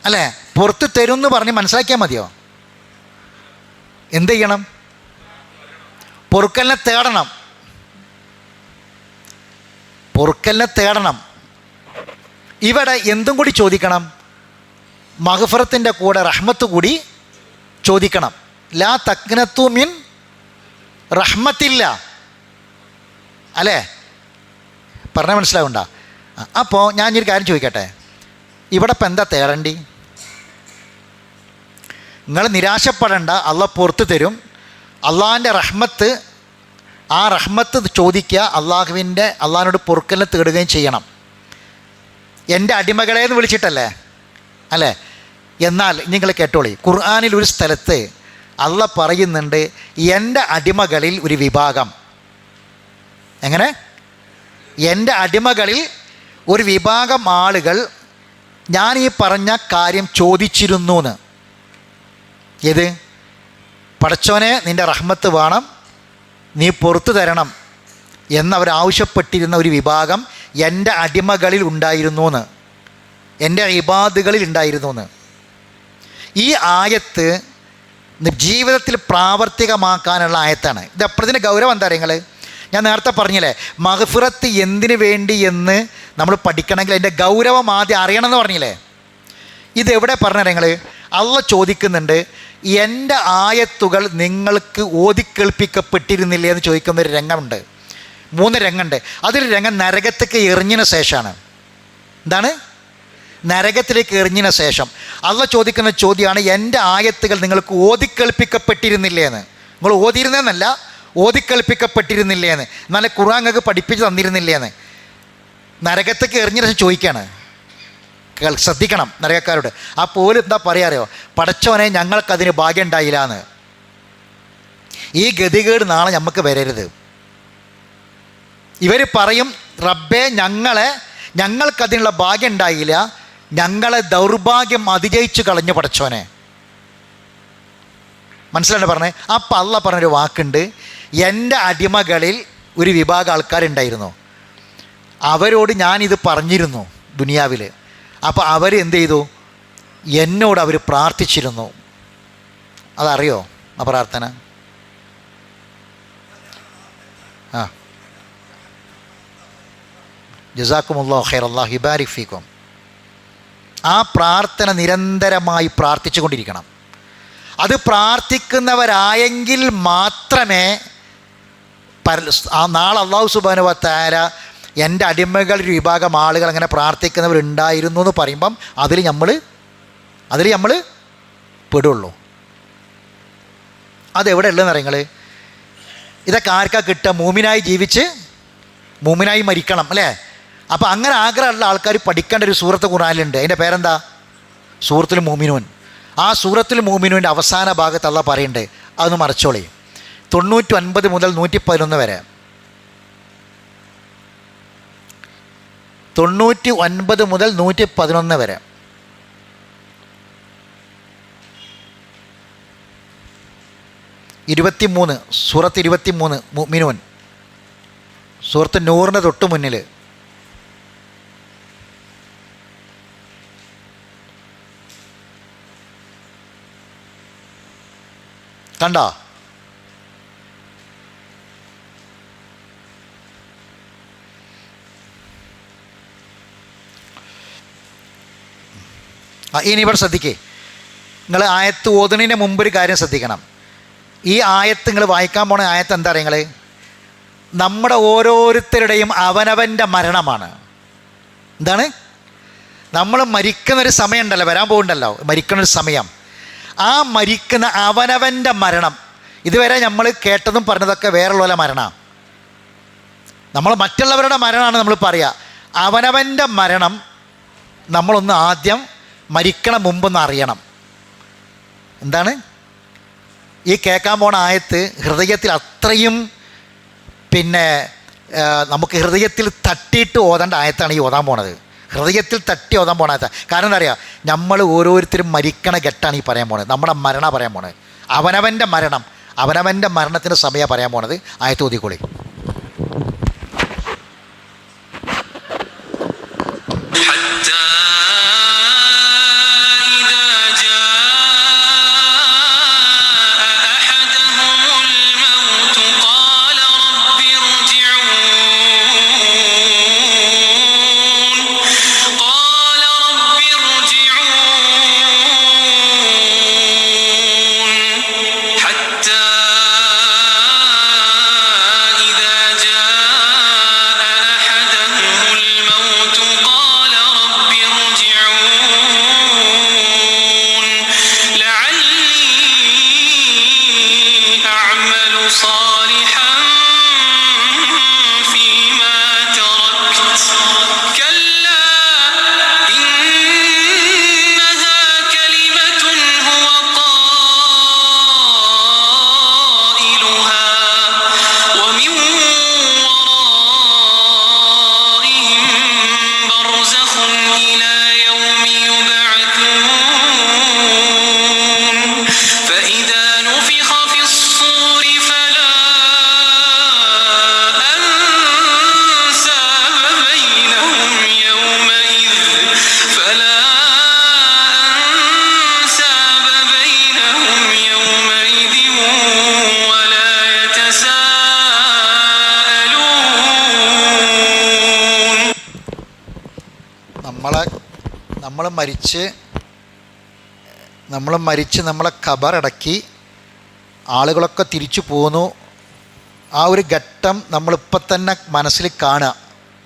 അല്ലേ? പുറത്ത് തരും എന്ന് പറഞ്ഞ് മനസ്സിലാക്കിയാൽ മതിയോ? എന്ത് ചെയ്യണം? പൊറുക്കലിനെ തേടണം. പൊറുക്കലിനെ തേടണം. ഇവിടെ എന്തും കൂടി ചോദിക്കണം. മഗ്ഫിറത്തിൻ്റെ കൂടെ റഹ്മത്ത് കൂടി ചോദിക്കണം. ലാ തഖ്നതു മിൻ റഹ്മത്തില്ല അല്ലേ? പറഞ്ഞാൽ മനസ്സിലാവണ്ട. അപ്പോൾ ഞാനൊരു കാര്യം ചോദിക്കട്ടെ, ഇവിടെ ഇപ്പം എന്താ തേടേണ്ടി? നിങ്ങൾ നിരാശപ്പെടേണ്ട, അള്ളാഹ് പുറത്ത് തരും. അള്ളാഹിൻ്റെ റഹ്മത്ത്, ആ റഹ്മത്ത് ചോദിക്കുക, അള്ളാഹിനോട് പൊറുക്കലിനെ തേടുകയും ചെയ്യണം. എൻ്റെ അടിമകളെന്ന് വിളിച്ചിട്ടല്ലേ അല്ലേ? എന്നാൽ നിങ്ങൾ കേട്ടോളി, ഖുർആനിൽ ഒരു സ്ഥലത്ത് അള്ളാഹ് പറയുന്നുണ്ട്, എൻ്റെ അടിമകളിൽ ഒരു വിഭാഗം. എങ്ങനെ? എൻ്റെ അടിമകളിൽ ഒരു വിഭാഗം ആളുകൾ ഞാൻ ഈ പറഞ്ഞ കാര്യം ചോദിച്ചിരുന്നു എന്ന്. ഏത്? പടച്ചോനെ നിൻ്റെ റഹ്മത്ത് വേണം, നീ പുറത്തു തരണം എന്നവരാവശ്യപ്പെട്ടിരുന്ന ഒരു വിഭാഗം എൻ്റെ അടിമകളിൽ ഉണ്ടായിരുന്നു എന്ന്, എൻ്റെ ഇബാദുകളിൽ ഉണ്ടായിരുന്നു എന്ന്. ഈ ആയത്ത് ജീവിതത്തിൽ പ്രാവർത്തികമാക്കാനുള്ള ആയത്താണ്. ഇത് എപ്പോഴത്തിൻ്റെ ഗൗരവം എന്താ നിങ്ങൾ? ഞാൻ നേരത്തെ പറഞ്ഞില്ലേ, മഗ്ഫിറത്ത് എന്തിനു വേണ്ടി എന്ന് നമ്മൾ പഠിക്കണമെങ്കിൽ അതിൻ്റെ ഗൗരവം ആദ്യം അറിയണമെന്ന് പറഞ്ഞില്ലേ. ഇതെവിടെ പറഞ്ഞ നിങ്ങൾ? അള്ളാഹ് ചോദിക്കുന്നുണ്ട്, എൻ്റെ ആയത്തുകൾ നിങ്ങൾക്ക് ഓതിക്കേൾപ്പിക്കപ്പെട്ടിരുന്നില്ലേ എന്ന് ചോദിക്കുന്നൊരു രംഗമുണ്ട്. 3 രംഗമുണ്ട്. അതൊരു രംഗം നരകത്തേക്ക് എറിഞ്ഞതിന് ശേഷമാണ്. എന്താണ്? നരകത്തിലേക്ക് എറിഞ്ഞതിന് ശേഷം അള്ളാഹ് ചോദിക്കുന്ന ചോദ്യമാണ്, എൻ്റെ ആയത്തുകൾ നിങ്ങൾക്ക് ഓതിക്കേൾപ്പിക്കപ്പെട്ടിരുന്നില്ലേ എന്ന്. നിങ്ങൾ ഓതിയിരുന്നതെന്നല്ല, ഓതിക്കേൾപ്പിക്കപ്പെട്ടിരുന്നില്ലേ എന്ന്. എന്നാലും ഖുർആൻ നിങ്ങൾക്ക് പഠിപ്പിച്ച് തന്നിരുന്നില്ലേ എന്ന് നരകത്തേക്ക് എറിഞ്ഞതിന് ശേഷം ചോദിക്കുകയാണ്. ശ്രദ്ധിക്കണം നരകക്കാരോട്. ആ പോലും എന്താ പറയാറിയോ? പടച്ചോനെ ഞങ്ങൾക്കതിന് ഭാഗ്യം ഉണ്ടായില്ല എന്ന്. ഈ ഗതികേട് നാളെ നമുക്ക് വരരുത്. ഇവർ പറയും, റബ്ബേ ഞങ്ങൾക്കതിനുള്ള ഭാഗ്യം ഉണ്ടായില്ല, ഞങ്ങളെ ദൗർഭാഗ്യം അതിജയിച്ച് കളഞ്ഞു പടച്ചോനെ. മനസ്സിലാണ് പറഞ്ഞത്? അപ്പം അള്ളാഹ് പറഞ്ഞൊരു വാക്കുണ്ട്, എൻ്റെ അടിമകളിൽ ഒരു വിഭാഗം ആൾക്കാരുണ്ടായിരുന്നു, അവരോട് ഞാനിത് പറഞ്ഞിരുന്നു ദുനിയാവിൽ. അപ്പോൾ അവർ എന്ത് ചെയ്തു? എന്നോട് അവർ പ്രാർത്ഥിച്ചിരുന്നു. അതറിയോ ആ പ്രാർത്ഥന? ജസാക്കുമുല്ലാഹു ഖൈർ, അല്ലാഹു യുബാരിക് ഫീക്കും. ആ പ്രാർത്ഥന നിരന്തരമായി പ്രാർത്ഥിച്ചു കൊണ്ടിരിക്കണം. അത് പ്രാർത്ഥിക്കുന്നവരായെങ്കിൽ മാത്രമേ നാളെ അല്ലാഹു സുബ്ഹാനഹു വ തആല എൻ്റെ അടിമകൾ ഒരു വിഭാഗം ആളുകൾ അങ്ങനെ പ്രാർത്ഥിക്കുന്നവരുണ്ടായിരുന്നു എന്ന് പറയുമ്പം അതിൽ നമ്മൾ പെടുള്ളൂ. അതെവിടെ ഉള്ളതെന്ന് അറിയുങ്ങൾ? ഇതൊക്കെ ആർക്കാ കിട്ടുക? മൂമിനായി ജീവിച്ച് മൂമിനായി മരിക്കണം അല്ലേ? അപ്പോൾ അങ്ങനെ ആഗ്രഹമുള്ള ആൾക്കാർ പഠിക്കേണ്ട ഒരു സൂറത്ത് ഖുർആനിലുണ്ട്. അതിൻ്റെ പേരെന്താ? സൂറത്തുൽ മുഅ്മിനൂൻ. ആ സൂറത്തുൽ മുഅ്മിനൂൻ്റെ അവസാന ഭാഗത്ത് അള്ളാഹ് പറയുന്നുണ്ട്, അതൊന്ന് മറച്ചോളി. 99 മുതൽ 111 വരെ. 99 മുതൽ 111 വരെ. സൂറത്ത് 23 മുഅ്മിനൂൻ, സൂറത്ത് നൂറിന് തൊട്ട് മുന്നിൽ. കണ്ടോ? ഇനി ഇവിടെ ശ്രദ്ധിക്കേ, നിങ്ങൾ ആയത്ത് ഓതുന്നതിന് മുമ്പ് ഒരു കാര്യം ശ്രദ്ധിക്കണം. ഈ ആയത്ത് നിങ്ങൾ വായിക്കാൻ പോണ ആയത്ത് എന്താ അറിയുക? നമ്മുടെ ഓരോരുത്തരുടെയും അവനവൻ്റെ മരണമാണ്. എന്താണ്? നമ്മൾ മരിക്കുന്നൊരു സമയമുണ്ടല്ലോ, വരാൻ പോകുന്നുണ്ടല്ലോ മരിക്കുന്നൊരു സമയം. ആ മരിക്കുന്ന അവനവൻ്റെ മരണം, ഇതുവരെ നമ്മൾ കേട്ടതും പറഞ്ഞതൊക്കെ വേറെയുള്ള മരണമാണ്. നമ്മൾ മറ്റുള്ളവരുടെ മരണമാണ് നമ്മൾ പറയുക. അവനവൻ്റെ മരണം നമ്മളൊന്ന് ആദ്യം മരിക്കണം മുമ്പൊന്ന് അറിയണം. എന്താണ് ഈ കേൾക്കാൻ പോണ ആയത്ത്? ഹൃദയത്തിൽ അത്രയും നമുക്ക് ഹൃദയത്തിൽ തട്ടിയിട്ട് ഓതേണ്ട ആയത്താണ് ഈ ഓതാൻ പോണത്. ഹൃദയത്തിൽ തട്ടി ഓതാൻ പോണ ആയത്താണ്. കാരണം എന്താ അറിയുക? നമ്മൾ ഓരോരുത്തരും മരിക്കണ ഘട്ടമാണ് ഈ പറയാൻ പോണത്. നമ്മുടെ മരണം പറയാൻ പോണത്. അവനവൻ്റെ മരണം അവനവൻ്റെ മരണത്തിൻ്റെ സമയം പറയാൻ പോണത്. ആയത്ത് ഓതിക്കോളി. നമ്മൾ മരിച്ച് നമ്മളെ ഖബറടക്കി ആളുകളൊക്കെ തിരിച്ചു പോന്നു. ആ ഒരു ഘട്ടം നമ്മളിപ്പോൾ തന്നെ മനസ്സിൽ കാണുക.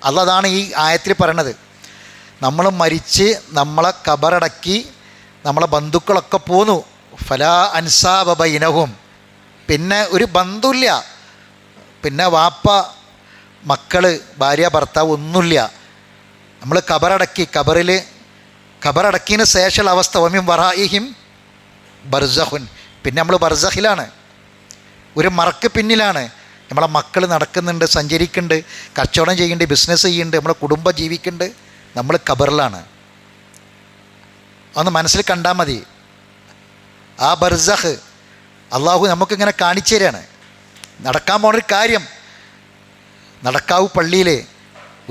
അതാണ് ഈ ആയത്തിൽ പറയണത്. നമ്മൾ മരിച്ച് നമ്മളെ ഖബറടക്കി നമ്മളെ ബന്ധുക്കളൊക്കെ പോന്നു. ഫലാ അൻസാബ ബൈനഹും, പിന്നെ ഒരു ബന്ധുമില്ല, പിന്നെ വാപ്പ മക്കൾ ഭാര്യ ഭർത്താവ് ഒന്നുമില്ല. നമ്മൾ ഖബറടക്കി, ഖബറടക്കിയതിന് ശേഷമുള്ള അവസ്ഥ വമിൻ വറാഇഹിം ബർസഖുൻ, പിന്നെ നമ്മൾ ബർസഖിലാണ്, ഒരു മറക്ക് പിന്നിലാണ്. നമ്മളെ മക്കൾ നടക്കുന്നുണ്ട്, സഞ്ചരിക്കുന്നുണ്ട്, കച്ചവടം ചെയ്യുന്നുണ്ട്, ബിസിനസ് ചെയ്യുന്നുണ്ട്, നമ്മളെ കുടുംബം ജീവിക്കുന്നുണ്ട്, നമ്മൾ ഖബറിലാണ്. ഒന്ന് മനസ്സിൽ കണ്ടാൽ മതി. ആ ബർസഖ് അള്ളാഹു നമുക്കിങ്ങനെ കാണിച്ചു തരാണ്. നടക്കാൻ പോണൊരു കാര്യം. നടക്കാവ് പള്ളിയിൽ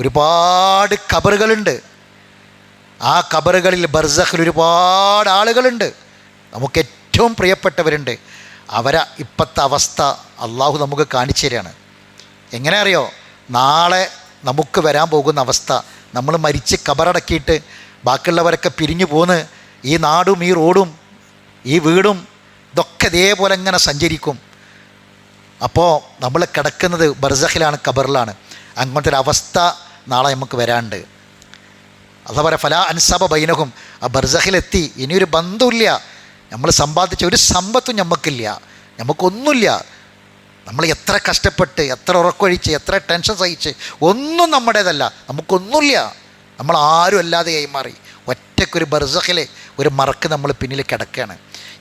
ഒരുപാട് ഖബറുകളുണ്ട്. ആ ഖബറുകളിൽ ബർസഖിൽ ഒരുപാട് ആളുകളുണ്ട്. നമുക്ക് ഏറ്റവും പ്രിയപ്പെട്ടവരുണ്ട്. അവരെ ഇപ്പോഴത്തെ അവസ്ഥ അള്ളാഹു നമുക്ക് കാണിച്ചു തരികയാണ്. എങ്ങനെ അറിയോ? നാളെ നമുക്ക് വരാൻ പോകുന്ന അവസ്ഥ. നമ്മൾ മരിച്ച് ഖബറടക്കിയിട്ട് ബാക്കിയുള്ളവരൊക്കെ പിരിഞ്ഞു പോന്ന് ഈ നാടും ഈ റോഡും ഈ വീടും ഇതൊക്കെ ഇതേപോലെ ഇങ്ങനെ സഞ്ചരിക്കും. അപ്പോൾ നമ്മൾ കിടക്കുന്നത് ബർസഖിലാണ്, ഖബറിലാണ്. അങ്ങനത്തെ ഒരു അവസ്ഥ നാളെ നമുക്ക് വരാണ്ട്. അതേപോലെ ഫലാ അൻസാബ ബൈനഹും, ആ ബർസഖിലെത്തി. ഇനിയൊരു ബന്ധമില്ല. നമ്മൾ സമ്പാദിച്ച ഒരു സമ്പത്തും നമുക്കില്ല, നമുക്കൊന്നുമില്ല. നമ്മൾ എത്ര കഷ്ടപ്പെട്ട്, എത്ര ഉറക്കൊഴിച്ച്, എത്ര ടെൻഷൻ സഹിച്ച്, ഒന്നും നമ്മുടേതല്ല, നമുക്കൊന്നുമില്ല. നമ്മൾ ആരും അല്ലാതെയായി മാറി. ഒറ്റയ്ക്കൊരു ബർസഖിലെ ഒരു മറക്ക് നമ്മൾ പിന്നിൽ കിടക്കുകയാണ്.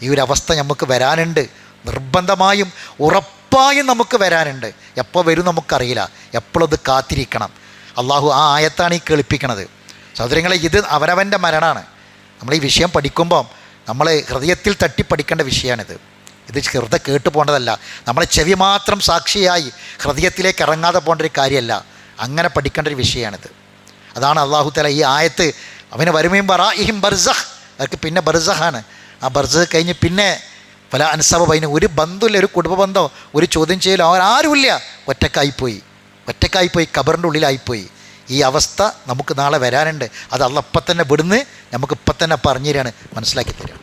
ഈ ഒരു അവസ്ഥ നമുക്ക് വരാനുണ്ട്. നിർബന്ധമായും ഉറപ്പായും നമുക്ക് വരാനുണ്ട്. എപ്പോൾ വരും നമുക്കറിയില്ല. എപ്പോഴും അത് കാത്തിരിക്കണം. അള്ളാഹു ആ ആയത്താണ് ഈ കേൾപ്പിക്കണത്. സഹോദരങ്ങളെ, ഇത് അവനവൻ്റെ മരണമാണ്. നമ്മൾ ഈ വിഷയം പഠിക്കുമ്പം നമ്മൾ ഹൃദയത്തിൽ തട്ടി പഠിക്കേണ്ട വിഷയമാണിത്. ഇത് ഹൃദയ കേട്ടു പോകേണ്ടതല്ല. നമ്മളെ ചെവി മാത്രം സാക്ഷിയായി ഹൃദയത്തിലേക്ക് ഇറങ്ങാതെ പോകേണ്ട ഒരു കാര്യമല്ല. അങ്ങനെ പഠിക്കേണ്ട ഒരു വിഷയമാണിത്. അതാണ് അള്ളാഹു തആല ഈ ആയത്ത് അവന് വരുമയും വറാഇഹിം ബർസഖ്, അവർക്ക് പിന്നെ ബർസഖാണ്. ആ ബർസഖ് കഴിഞ്ഞ് പിന്നെ പല അൻസബ ബൈന, ഒരു ബന്ധമില്ല, ഒരു കുടുംബ ബന്ധമോ ഒരു ചോദ്യം ചെയ്യലോ അവരാരുമില്ല. ഒറ്റക്കായിപ്പോയി, ഖബറിൻ്റെ ഉള്ളിലായിപ്പോയി. ഈ അവസ്ഥ നമുക്ക് നാളെ വരാനുണ്ട്. അത് അള്ളാഹ് ഇപ്പം തന്നെ വിടുന്ന് നമുക്ക് ഇപ്പം തന്നെ പറഞ്ഞു തരാണ്, മനസ്സിലാക്കി തരാം.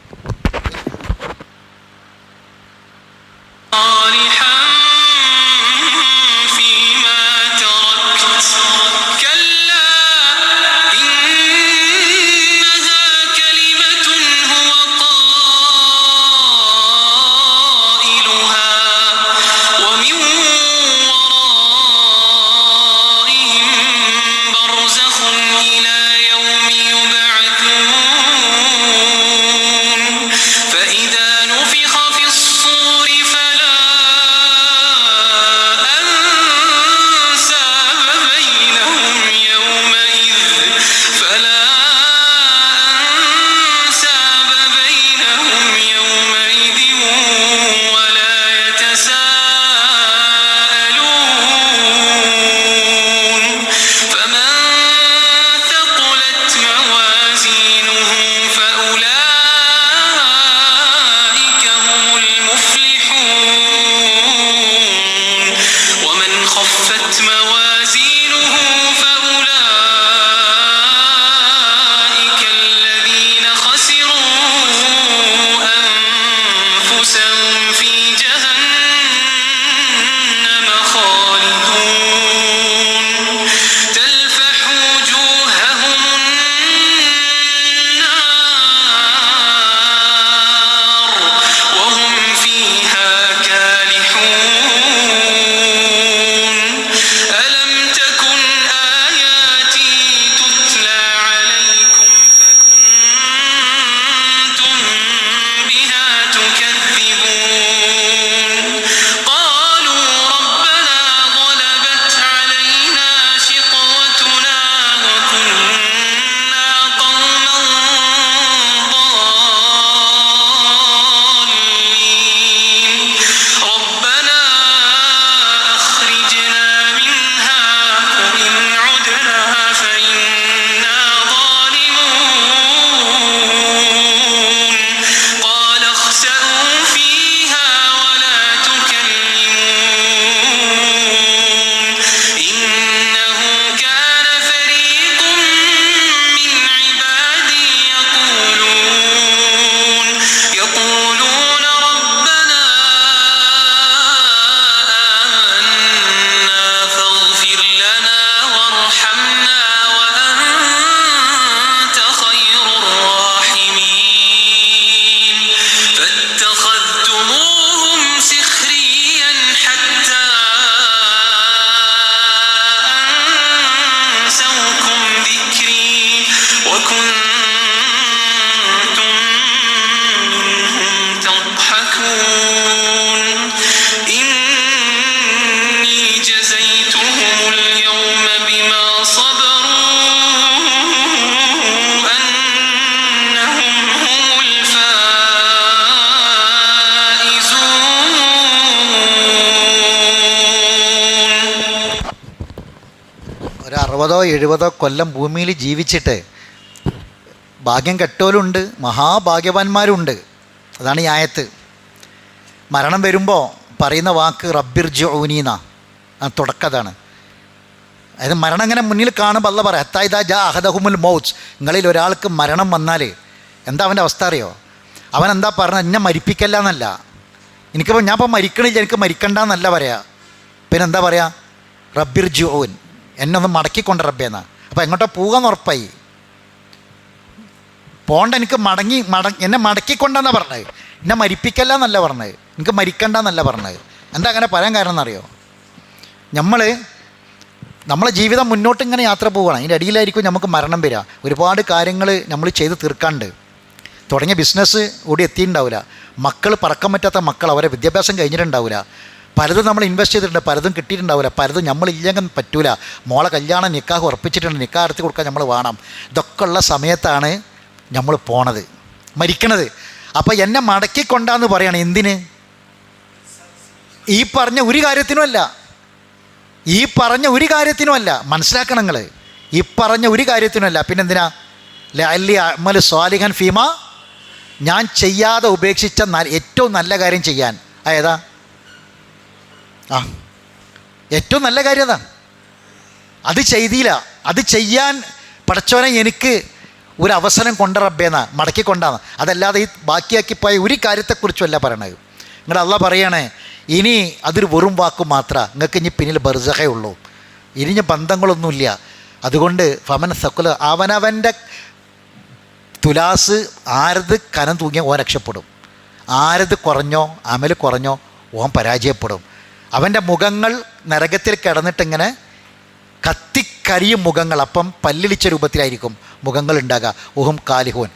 ഒരു 60-70 കൊല്ലം ഭൂമിയിൽ ജീവിച്ചിട്ട് ഭാഗ്യം കെട്ടോലുണ്ട്, മഹാഭാഗ്യവാന്മാരുണ്ട്. അതാണ് ഈ ആയത്ത്. മരണം വരുമ്പോൾ പറയുന്ന വാക്ക് റബ്ബിർജിഊനീന, തുടക്കതാണ്. അതായത് മരണം ഇങ്ങനെ മുന്നിൽ കാണുമ്പോൾ അല്ല പറയാം ഹത്തായിദാ ജാ അഹദഹുമുൽ മൗത്ത്, നിങ്ങളിൽ ഒരാൾക്ക് മരണം വന്നാൽ എന്താ അവൻ്റെ അവസ്ഥ അറിയോ? അവൻ എന്താ പറഞ്ഞത്? എന്നെ മരിപ്പിക്കല്ല എന്നല്ല, എനിക്കിപ്പോൾ ഞാൻ ഇപ്പോൾ മരിക്കണില്ല, എനിക്ക് മരിക്കണ്ടെന്നല്ല പറയാ. പിന്നെ എന്താ പറയുക? റബ്ബിർജിഊൻ, എന്നെ ഒന്ന് മടക്കിക്കൊണ്ട് റബ്ബേന്നാ. അപ്പോൾ എങ്ങോട്ടോ പോകാമെന്ന് ഉറപ്പായി. പോണ്ട, എനിക്ക് എന്നെ മടക്കിക്കൊണ്ടെന്നാണ് പറഞ്ഞത്, എന്നെ മരിപ്പിക്കല്ല എന്നല്ല പറഞ്ഞത്, എനിക്ക് മരിക്കണ്ടെന്നല്ല പറഞ്ഞത്. എന്താ അങ്ങനെ പറയാൻ കാരണം എന്നറിയോ? നമ്മളെ ജീവിതം മുന്നോട്ട് ഇങ്ങനെ യാത്ര പോവുകയാണ്, അതിൻ്റെ അടിയിലായിരിക്കും നമുക്ക് മരണം വരിക. ഒരുപാട് കാര്യങ്ങൾ നമ്മൾ ചെയ്ത് തീർക്കാണ്ട്, തുടങ്ങിയ ബിസിനസ് കൂടി എത്തിയിട്ടുണ്ടാവില്ല, മക്കൾ പറക്കാൻ പറ്റാത്ത മക്കൾ, അവരെ വിദ്യാഭ്യാസം കഴിഞ്ഞിട്ടുണ്ടാവില്ല, പലതും നമ്മൾ ഇൻവെസ്റ്റ് ചെയ്തിട്ടുണ്ട്, പലതും കിട്ടിയിട്ടുണ്ടാവില്ല, പലതും നമ്മളില്ലെങ്കിൽ പറ്റൂല, മോളെ കല്യാണം നിക്കാഹ് ഉറപ്പിച്ചിട്ടുണ്ട്, നിക്കാഹ് നടത്തി കൊടുക്കാൻ നമ്മൾ വേണം. ഇതൊക്കെ ഉള്ള സമയത്താണ് നമ്മൾ പോണത്, മരിക്കണത്. അപ്പോൾ എന്നെ മടക്കിക്കൊണ്ടാന്ന് പറയണം. എന്തിന്? ഈ പറഞ്ഞ ഒരു കാര്യത്തിനുമല്ല, ഈ പറഞ്ഞ ഒരു കാര്യത്തിനുമല്ല, മനസ്സിലാക്കണം നിങ്ങൾ. ഈ പറഞ്ഞ ഒരു കാര്യത്തിനുമല്ല. പിന്നെന്തിനാ? ലഅല്ലി അഅ്മലു സ്വാലിഹൻ ഫീമ, ഞാൻ ചെയ്യാതെ ഉപേക്ഷിച്ച ഏറ്റവും നല്ല കാര്യം ചെയ്യാൻ. ഏതാ? ഏറ്റവും നല്ല കാര്യം അതാ. അത് ചെയ്തില്ല, അത് ചെയ്യാൻ പടച്ചോനെ എനിക്ക് ഒരു അവസരം കൊണ്ട് റബ്ബേന്നാ, മടക്കിക്കൊണ്ടാണ്. അതല്ലാതെ ഈ ബാക്കിയാക്കിപ്പോയ ഒരു കാര്യത്തെക്കുറിച്ചുമല്ല പറയണത്. നിങ്ങൾ അള്ളാഹ് പറയണേ, ഇനി അതൊരു വെറും വാക്ക് മാത്രമാണ്, നിങ്ങൾക്ക് ഇനി പിന്നിൽ ബർസഖേ ഉള്ളൂ, ഇനിഞ്ഞ ബന്ധങ്ങളൊന്നുമില്ല. അതുകൊണ്ട് ഫമൻ സക്കുല, അവനവൻ്റെ തുലാസ് ആരത് കനം തൂങ്ങിയ ഓൻ രക്ഷപ്പെടും, ആരത് കുറഞ്ഞോ അമൽ കുറഞ്ഞോ ഓൻ പരാജയപ്പെടും. അവൻ്റെ മുഖങ്ങൾ നരകത്തിൽ കിടന്നിട്ടിങ്ങനെ കത്തിക്കരിയും മുഖങ്ങൾ, അപ്പം പല്ലിളിച്ച രൂപത്തിലായിരിക്കും മുഖങ്ങൾ ഉണ്ടാകുക. ഉഹും കാലിഹൂൻ.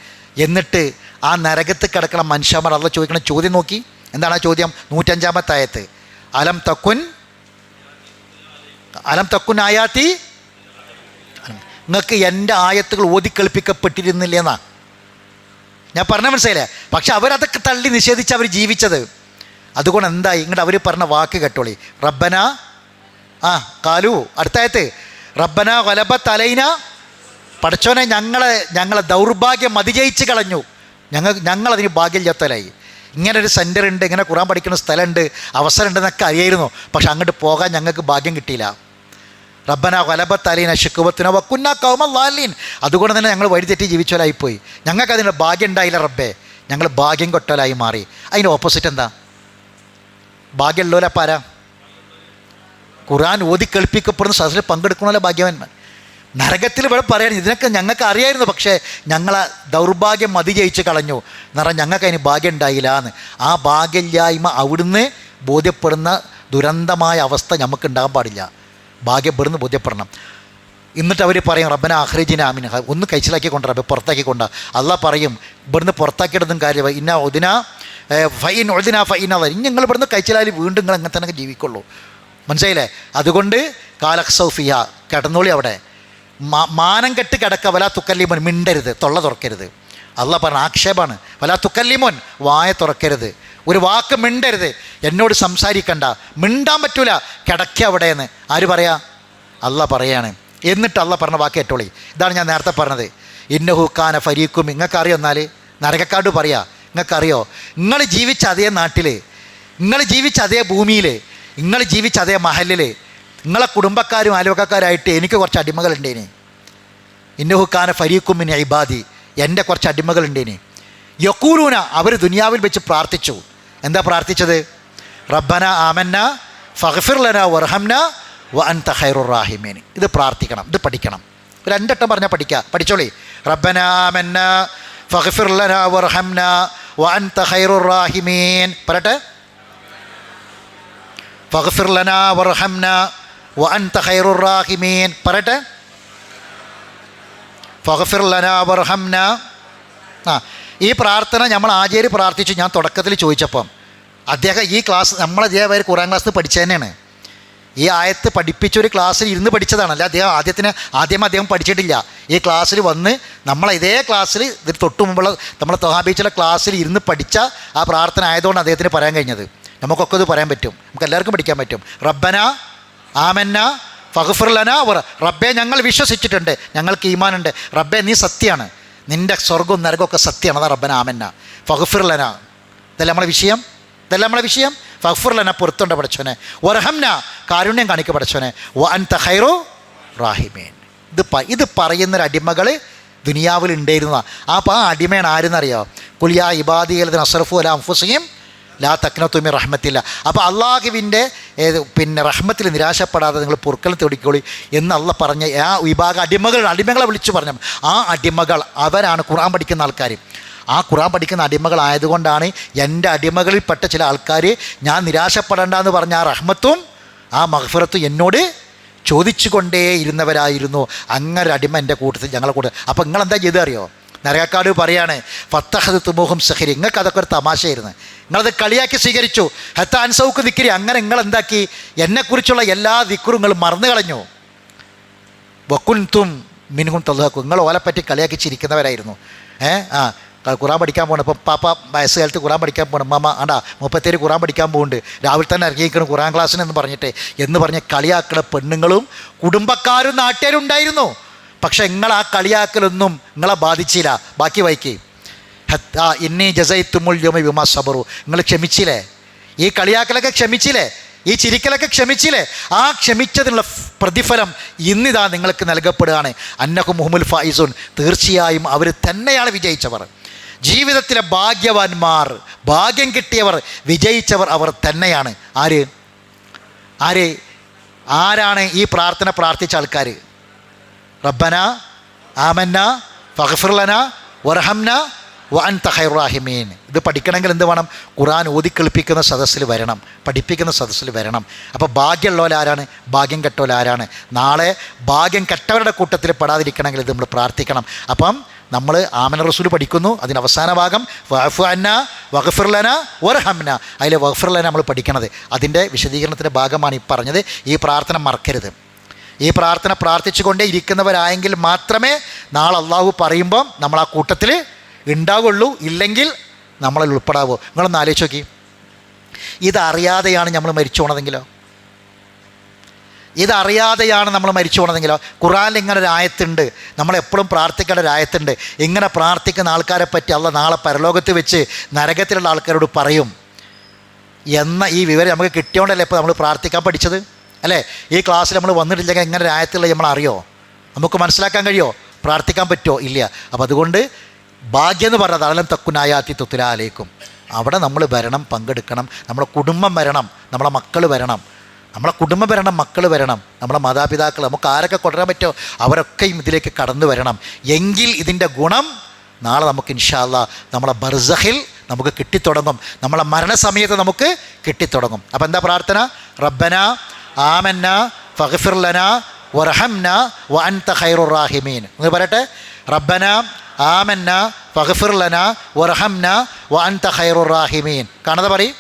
എന്നിട്ട് ആ നരകത്ത് കിടക്കണ മനുഷ്യന്മാർ അള്ളാഹ് ചോദിക്കണ ചോദ്യം നോക്കി. എന്താണ് ആ ചോദ്യം? 105-ാമത്തെ ആയത്ത്. അലം തക്കുൻ ആയാത്തി, നിങ്ങൾക്ക് എൻ്റെ ആയത്തുകൾ ഓതിക്കളിപ്പിക്കപ്പെട്ടിരുന്നില്ല എന്നാ ഞാൻ പറഞ്ഞ, മനസ്സിലായില്ലേ? പക്ഷെ അവരതൊക്കെ തള്ളി നിഷേധിച്ച് അവർ ജീവിച്ചത്. അതുകൊണ്ട് എന്തായി? ഇങ്ങോട്ട് അവർ പറഞ്ഞ വാക്ക് കേട്ടോളി. റബ്ബന കാലു, അടുത്തായത്ത്, റബ്ബന ഗലബത്ത് അലൈന, പടച്ചോനെ ഞങ്ങളെ ദൗർഭാഗ്യം അതിജയിച്ച് കളഞ്ഞു, ഞങ്ങളതിന് ഭാഗ്യമില്ലാത്തവരായി. ഇങ്ങനെ ഒരു സെൻറ്റർ ഉണ്ട്, ഇങ്ങനെ ഖുർആൻ പഠിക്കുന്ന സ്ഥലമുണ്ട്, അവസരം ഉണ്ടെന്നൊക്കെ അറിയായിരുന്നു, പക്ഷെ അങ്ങോട്ട് പോകാൻ ഞങ്ങൾക്ക് ഭാഗ്യം കിട്ടിയില്ല. റബ്ബന ഗലബത്ത് അലൈന ശിക്കുവത്തിന വക്കുന്ന ഖൗമൻ ളാലിൻ, അതുകൊണ്ട് തന്നെ ഞങ്ങൾ വഴിതെറ്റി ജീവിച്ചവരായിപ്പോയി, ഞങ്ങൾക്ക് അതിന് ഭാഗ്യം ഉണ്ടായില്ല റബ്ബേ, ഞങ്ങൾ ഭാഗ്യം കൊട്ടലായി മാറി. അതിന് ഓപ്പോസിറ്റ് എന്താ? ഭാഗ്യമുള്ളവരപ്പം ആരാ? ഖുർആൻ ഓതിക്കേൾപ്പിക്കപ്പെടുന്ന സദസ്സിൽ പങ്കെടുക്കണമല്ലോ ഭാഗ്യവാന്മാർ. നരകത്തിൽ ഇവിടെ പറയണം, ഇതിനൊക്കെ ഞങ്ങൾക്ക് അറിയായിരുന്നു, പക്ഷേ ഞങ്ങളെ ദൗർഭാഗ്യം അതിജയിച്ച് കളഞ്ഞു എന്ന് പറഞ്ഞാൽ ഞങ്ങൾക്ക് അതിന് ഭാഗ്യം ഉണ്ടായില്ല എന്ന്. ആ ഭാഗ്യമില്ലായ്മ അവിടുന്ന് ബോധ്യപ്പെടുന്ന ദുരന്തമായ അവസ്ഥ നമുക്ക് ഉണ്ടാകാൻ പാടില്ല. ഭാഗ്യപ്പെടുന്ന് ബോധ്യപ്പെടണം. എന്നിട്ട് അവർ പറയും റബ്ബന അഖ്രിജ്നാ മിൻഹ, ഒന്ന് കഴിച്ചിലാക്കിക്കൊണ്ട് റബ്ബെ പുറത്താക്കിക്കൊണ്ട. അള്ളാഹ് പറയും ഇവിടുന്ന് പുറത്താക്കിയിടത്തും കാര്യമായി, ഇന്ന ഒതിന ഫൈൻ ഒതിന ഫൈൻ അല്ല, ഇനി ഞങ്ങൾ ഇവിടുന്ന് കഴിച്ചിലായാലും വീണ്ടും നിങ്ങൾ അങ്ങനെ തന്നെ ജീവിക്കുള്ളൂ. മനസ്സിലായില്ലേ? അതുകൊണ്ട് കാലക്സൗഫിയ, കിടന്നോളി അവിടെ, മാനം കെട്ട് കിടക്കുക. വലാ തുക്കല്ലിമോൻ, മിണ്ടരുത്, തൊള്ള തുറക്കരുത്. അള്ളാഹ് പറഞ്ഞ ആക്ഷേപമാണ്. വലാ തുക്കല്ലിമോൻ, വായ തുറക്കരുത്, ഒരു വാക്ക് മിണ്ടരുത്, എന്നോട് സംസാരിക്കണ്ട, മിണ്ടാൻ പറ്റൂല, കിടക്കുക അവിടെയെന്ന് ആര് പറയാ? അള്ളാഹ് പറയാണ്. എന്നിട്ട് അള്ളാഹ് പറഞ്ഞ വാക്ക് കേട്ടോളി. ഇതാണ് ഞാൻ നേരത്തെ പറഞ്ഞത്. ഇന്നഹു കാന ഫരീഖും, നിങ്ങൾക്കറിയോ? എന്നാൽ നരകക്കാട് പറയാ, നിങ്ങൾക്കറിയോ? നിങ്ങൾ ജീവിച്ച അതേ നാട്ടിൽ, നിങ്ങൾ ജീവിച്ച അതേ ഭൂമിയിൽ, നിങ്ങൾ ജീവിച്ച അതേ മഹലിൽ, നിങ്ങളെ കുടുംബക്കാരും അയൽവക്കക്കാരായിട്ട് എനിക്ക് കുറച്ച് അടിമകളുണ്ടേനി. ഇന്നഹു കാന ഫരീഖും മിൻ ഇബാദി, എൻ്റെ കുറച്ച് അടിമകളുണ്ടേനി. യഖൂലൂന, അവർ ദുനിയാവിൽ വെച്ച് പ്രാർത്ഥിച്ചു. എന്താ പ്രാർത്ഥിച്ചത്? റബ്ബന ആമന്ന ഫഗ്ഫിർ ലനാ വർഹംന വ അൻത ഖൈറുർ റാഹിമീൻ. ഇത് പ്രാർത്ഥിക്കണം, ഇത് പഠിക്കണം. ഒരു 2 വട്ടം പറഞ്ഞാൽ പഠിച്ചോളി. റബ്ബന ആമന്ന ഫഗ്ഫിർ ലനാ വർഹംന വ അൻത ഖൈറുർ റാഹിമീൻ. പറട്ടെ, ഫഗ്ഫിർ ലനാ വർഹംന വ അൻത ഖൈറുർ റാഹിമീൻ. പറട്ടെ, ഫഗ്ഫിർ ലനാ വർഹംന. ഈ പ്രാർത്ഥന നമ്മൾ ആചാര്യ പ്രാർത്ഥിച്ചു. ഞാൻ തുടക്കത്തിൽ ചോദിച്ചപ്പം അദ്ദേഹം ഈ ക്ലാസ് നമ്മളതേവരെ ഖുർആൻ ക്ലാസ്സിൽ പഠിച്ചു തന്നെയാണ്. ഈ ആയത്ത് പഠിപ്പിച്ചൊരു ക്ലാസ്സിൽ ഇരുന്ന് പഠിച്ചതാണല്ല. ആദ്യം അദ്ദേഹം പഠിച്ചിട്ടില്ല. ഈ ക്ലാസ്സിൽ വന്ന് ഇതേ ക്ലാസ്സിൽ ഇതിന് തൊട്ട് മുമ്പുള്ള നമ്മളെ തൊഹാബീച്ചിലെ ക്ലാസ്സിൽ ഇരുന്ന് പഠിച്ച ആ പ്രാർത്ഥന ആയതുകൊണ്ട് അദ്ദേഹത്തിന് പറയാൻ കഴിഞ്ഞത്. നമുക്കൊക്കെ ഇത് പറയാൻ പറ്റും, നമുക്ക് എല്ലാവർക്കും പഠിക്കാൻ പറ്റും. റബ്ബന ആമന്ന ഫഗ്ഫിർ ലനാ റബ്ബേ ഞങ്ങൾ വിശ്വസിച്ചിട്ടുണ്ട്, ഞങ്ങൾക്ക് ഈമാനുണ്ട്, റബ്ബേ നീ സത്യമാണ്, നിൻ്റെ സ്വർഗവും നരകമൊക്കെ സത്യമാണ്, അതാ റബ്ബന ആമന്ന ഫഗ്ഫിർ ലനാ. ഇതല്ല നമ്മളെ വിഷയം. ഫഗ്ഫിർ ലനാ പൊറുത്തുണ്ട് പഠിച്ചോനെ, വർഹംന കാരുണ്യം കാണിക്ക പഠിച്ചോനെ, വ അൻത ഖൈറു റാഹിമീൻ. ഇത് പറയുന്നൊരു അടിമകൾ ദുനിയാവിൽ ഉണ്ടായിരുന്ന അപ്പോൾ ആ അടിമയാണ് ആരെന്നറിയോ? കുലിയാ ഇബാദിയൽ അസ്റഫു അലാ അൻഫുസിഹിം ലാ തഖ്നതു മിർ റഹ്മത്തില്ല. അപ്പോൾ അള്ളാഹുവിൻ്റെ റഹ്മത്തിൽ നിരാശപ്പെടാതെ നിങ്ങൾ പൊറുക്കൽ തേടിക്കോളി എന്ന് അള്ളാഹ് പറഞ്ഞ ആ വിഭാഗം അടിമകളെ വിളിച്ചു പറഞ്ഞു. ആ അടിമകൾ അവരാണ് ഖുർആൻ പഠിക്കുന്ന ആൾക്കാർ. ആ ഖുർആൻ പഠിക്കുന്ന അടിമകളായതുകൊണ്ടാണ് എൻ്റെ അടിമകളിൽപ്പെട്ട ചില ആൾക്കാർ ഞാൻ നിരാശപ്പെടേണ്ടെന്ന് പറഞ്ഞ ആ റഹ്മത്തും ആ മഗ്ഫിറത്തും എന്നോട് ചോദിച്ചു കൊണ്ടേ ഇരുന്നവരായിരുന്നു. അങ്ങനെ അടിമ എൻ്റെ കൂട്ടത്തിൽ ഞങ്ങളെ കൂടെ. അപ്പോൾ നിങ്ങളെന്താ ചെയ്ത് അറിയോ? നരകക്കാട് പറയാണ് ഫത്തഹദ് തുമുഹും സഹരി, നിങ്ങൾക്ക് അതൊക്കെ ഒരു തമാശയായിരുന്നു, നിങ്ങളത് കളിയാക്കി സ്വീകരിച്ചു. ഹത്താ അൻസൗക്ക് ദിക്രി, അങ്ങനെ നിങ്ങളെന്താക്കി? എന്നെക്കുറിച്ചുള്ള എല്ലാ ദിക്റും നിങ്ങൾ മറന്നു കളഞ്ഞു. വക്കുൻതും മിൻഹും തദ്ഹക്കു, നിങ്ങൾ ഓലെപ്പറ്റി കളിയാക്കി ചിരിക്കുന്നവരായിരുന്നു. ഖുർആൻ പഠിക്കാൻ പോകണം. ഇപ്പം പാപ്പ വയസ്സുകാലത്ത് ഖുർആൻ പഠിക്കാൻ പോകണം, മാമ ആണ്ടാ 37 ഖുർആൻ പഠിക്കാൻ പോകുന്നുണ്ട്, രാവിലെ തന്നെ ഇറങ്ങിയിരിക്കണം ഖുർആൻ ക്ലാസ്സിന് എന്ന് പറഞ്ഞ് കളിയാക്കുന്ന പെണ്ണുങ്ങളും കുടുംബക്കാരും നാട്ടുകാരും ഉണ്ടായിരുന്നു. പക്ഷെ നിങ്ങൾ ആ കളിയാക്കലൊന്നും നിങ്ങളെ ബാധിച്ചില്ല. ബാക്കി വായിക്കേ, ഇന്നി ജസൈത്തുമുൽ യൗമ ബിമാ സബറു, നിങ്ങൾ ക്ഷമിച്ചില്ലേ? ഈ കളിയാക്കലൊക്കെ ക്ഷമിച്ചില്ലേ? ഈ ചിരിക്കലൊക്കെ ക്ഷമിച്ചില്ലേ? ആ ക്ഷമിച്ചതിനുള്ള പ്രതിഫലം ഇന്നിതാ നിങ്ങൾക്ക് നൽകപ്പെടുകയാണ്. അന്നഹും ഹുമുൽ ഫായിസുൻ, തീർച്ചയായും അവർ തന്നെയാണ് വിജയിച്ചവർ. ജീവിതത്തിലെ ഭാഗ്യവാന്മാർ, ഭാഗ്യം കിട്ടിയവർ, വിജയിച്ചവർ അവർ തന്നെയാണ്. ആരാണ് ഈ പ്രാർത്ഥന പ്രാർത്ഥിച്ച ആൾക്കാർ? റബ്ബന ആമന്ന ഫഗ്ഫിർ ലനാ വർഹംന വ അൻത ഖൈറുർ റാഹിമീൻ. ഇത് പഠിക്കണമെങ്കിൽ എന്ത് വേണം? ഖുർആൻ ഓതിക്കളിപ്പിക്കുന്ന സദസ്സിൽ വരണം, പഠിപ്പിക്കുന്ന സദസ്സിൽ വരണം. അപ്പോൾ ഭാഗ്യമുള്ളവരാരാണ്? ഭാഗ്യം കെട്ടവരാരാണ്? നാളെ ഭാഗ്യം കെട്ടവരുടെ കൂട്ടത്തിൽ പെടാതിരിക്കണമെങ്കിൽ ഇത് നമ്മൾ പ്രാർത്ഥിക്കണം. അപ്പം നമ്മൾ ആമന റസൂൽ പഠിക്കുന്നു, അതിന് അവസാന ഭാഗം വഅഫു അന്നാ വഗ്ഫിർ ലനാ വർഹംന, അതിൽ വഗ്ഫിർ ലനാ നമ്മൾ പഠിക്കണത്. അതിൻ്റെ വിശദീകരണത്തിൻ്റെ ഭാഗമാണ് ഈ പറഞ്ഞത്. ഈ പ്രാർത്ഥന മറക്കരുത്. ഈ പ്രാർത്ഥന പ്രാർത്ഥിച്ചു കൊണ്ടേ ഇരിക്കുന്നവരായെങ്കിൽ മാത്രമേ നാളെ അള്ളാഹു പറയുമ്പം നമ്മൾ ആ കൂട്ടത്തിൽ ഉണ്ടാവുള്ളൂ, ഇല്ലെങ്കിൽ നമ്മളിൽ ഉൾപ്പെടാവോ? നിങ്ങളൊന്ന് ആലോചിച്ച് നോക്കി. ഇതറിയാതെയാണ് നമ്മൾ മരിച്ചു പോണതെങ്കിലോ? ഇതറിയാതെയാണ് നമ്മൾ മരിച്ചു പോണതെങ്കിലോ? ഖുർആനിൽ ഇങ്ങനെ ഒരു ആയത്തുണ്ട്, നമ്മളെപ്പോഴും പ്രാർത്ഥിക്കേണ്ട ഒരു ആയത്തുണ്ട്. ഇങ്ങനെ പ്രാർത്ഥിക്കുന്ന ആൾക്കാരെ പറ്റി അള്ളാഹ് നാളെ പരലോകത്ത് വെച്ച് നരകത്തിലുള്ള ആൾക്കാരോട് പറയും എന്ന ഈ വിവരം നമുക്ക് കിട്ടിയോണ്ടല്ലേ ഇപ്പോൾ നമ്മൾ പ്രാർത്ഥിക്കാൻ പഠിച്ചത്, അല്ലേ? ഈ ക്ലാസ്സിൽ നമ്മൾ വന്നിട്ടില്ലെങ്കിൽ ഇങ്ങനെ ഒരു ആയത്തുള്ള നമ്മൾ അറിയോ? നമുക്ക് മനസ്സിലാക്കാൻ കഴിയുമോ? പ്രാർത്ഥിക്കാൻ പറ്റുമോ? ഇല്ല. അപ്പോൾ അതുകൊണ്ട് ഭാഗ്യം എന്ന് പറഞ്ഞത് അലം തക്കുനായാത്തി തുത്തുലാലേക്കും, അവിടെ നമ്മൾ വരണം, പങ്കെടുക്കണം. നമ്മളെ കുടുംബം വരണം, നമ്മളെ മക്കൾ വരണം, നമ്മളെ കുടുംബം വരണം, മക്കൾ വരണം, നമ്മളെ മാതാപിതാക്കൾ, നമുക്ക് ആരൊക്കെ കൊണ്ടുവരാൻ പറ്റുമോ അവരൊക്കെയും ഇതിലേക്ക് കടന്നു വരണം. എങ്കിൽ ഇതിൻ്റെ ഗുണം നാളെ നമുക്ക് ഇൻഷാ അല്ലാഹ് നമ്മളെ ബർസഖിൽ നമുക്ക് കിട്ടിത്തുടങ്ങും, നമ്മളെ മരണസമയത്ത് നമുക്ക് കിട്ടിത്തുടങ്ങും. അപ്പോൾ എന്താ പ്രാർത്ഥന? റബ്ബന ആമന്ന ഫഗ്ഫിർ ലനാ വർഹംന വ അൻത ഖൈറുർ റാഹിമീൻ. എന്ന് പറയട്ടെ, റബ്ബന ആമന്ന ഫഗ്ഫിർ ലനാ വർഹംന വ അൻത ഖൈറുർ റാഹിമീൻ. കാണാതെ പറയും.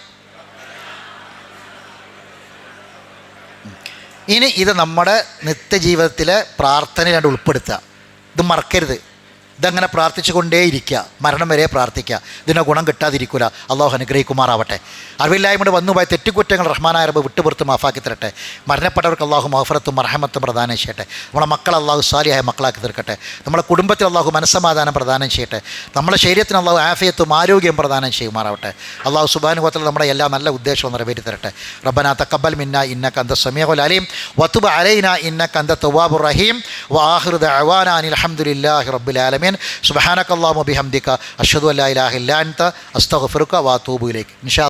ഇനി ഇത് നമ്മുടെ നിത്യജീവിതത്തിലെ പ്രാർത്ഥനയിലാണ്ട് ഉൾപ്പെടുത്തുക. ഇത് മറക്കരുത്. ഇതങ്ങനെ പ്രാർത്ഥിച്ചു കൊണ്ടേയിരിക്കുക, മരണം വരെ പ്രാർത്ഥിക്കുക. ഇതിൻ്റെ ഗുണം കിട്ടാതിരിക്കില്ല. അള്ളാഹു അനുഗ്രഹിക്കുമാറാവട്ടെ. അറിവില്ലായ്മയുടെ വന്നുപോയ തെറ്റുകുറ്റങ്ങൾ റഹ്മാനായ റബ്ബ് വിട്ടുപുറത്ത് മാഫാക്കി തരട്ടെ. മരണപ്പെട്ടവർക്ക് അള്ളാഹു മഗ്ഫിറത്തും മർഹമത്തും പ്രദാനം ചെയ്യട്ടെ. നമ്മളെ മക്കൾ അള്ളാഹു സാലിഹായ മക്കളാക്കി തീർക്കട്ടെ. നമ്മളെ കുടുംബത്തിൽ അള്ളാഹു മനസ്സമാധാനം പ്രദാനം ചെയ്യട്ടെ. നമ്മളെ ശരീരത്തിന് അള്ളാഹു ആഫിയത്തും ആരോഗ്യം പ്രദാനം ചെയ്യുമാറാവട്ടെ. അള്ളാഹു സുബ്ഹാനഹു വ തആല നമ്മുടെ എല്ലാ നല്ല ഉദ്ദേശവും നിറവേറ്റി തരട്ടെ. റബ്ബനാ തഖബ്ബൽ മിന്നാ ഇന്നക അന്ത സമീഉൽ അലീം വതുബ് അലൈനാ ഇന്നക അന്ത തവ്വാബുർ റഹീം വആഖിറു ദഅവാനാ അനിൽ ഹംദുലില്ലാഹി റബ്ബിൽ ആലമീൻ. സുബ്ഹാനക അല്ലാഹുമ്മ ബിഹംദിക അഷ്ഹദു അല്ലാ ഇലാഹ ഇല്ലാ അൻത അസ്തഗ്ഫിറുക വഅതൂബു ഇലൈക്.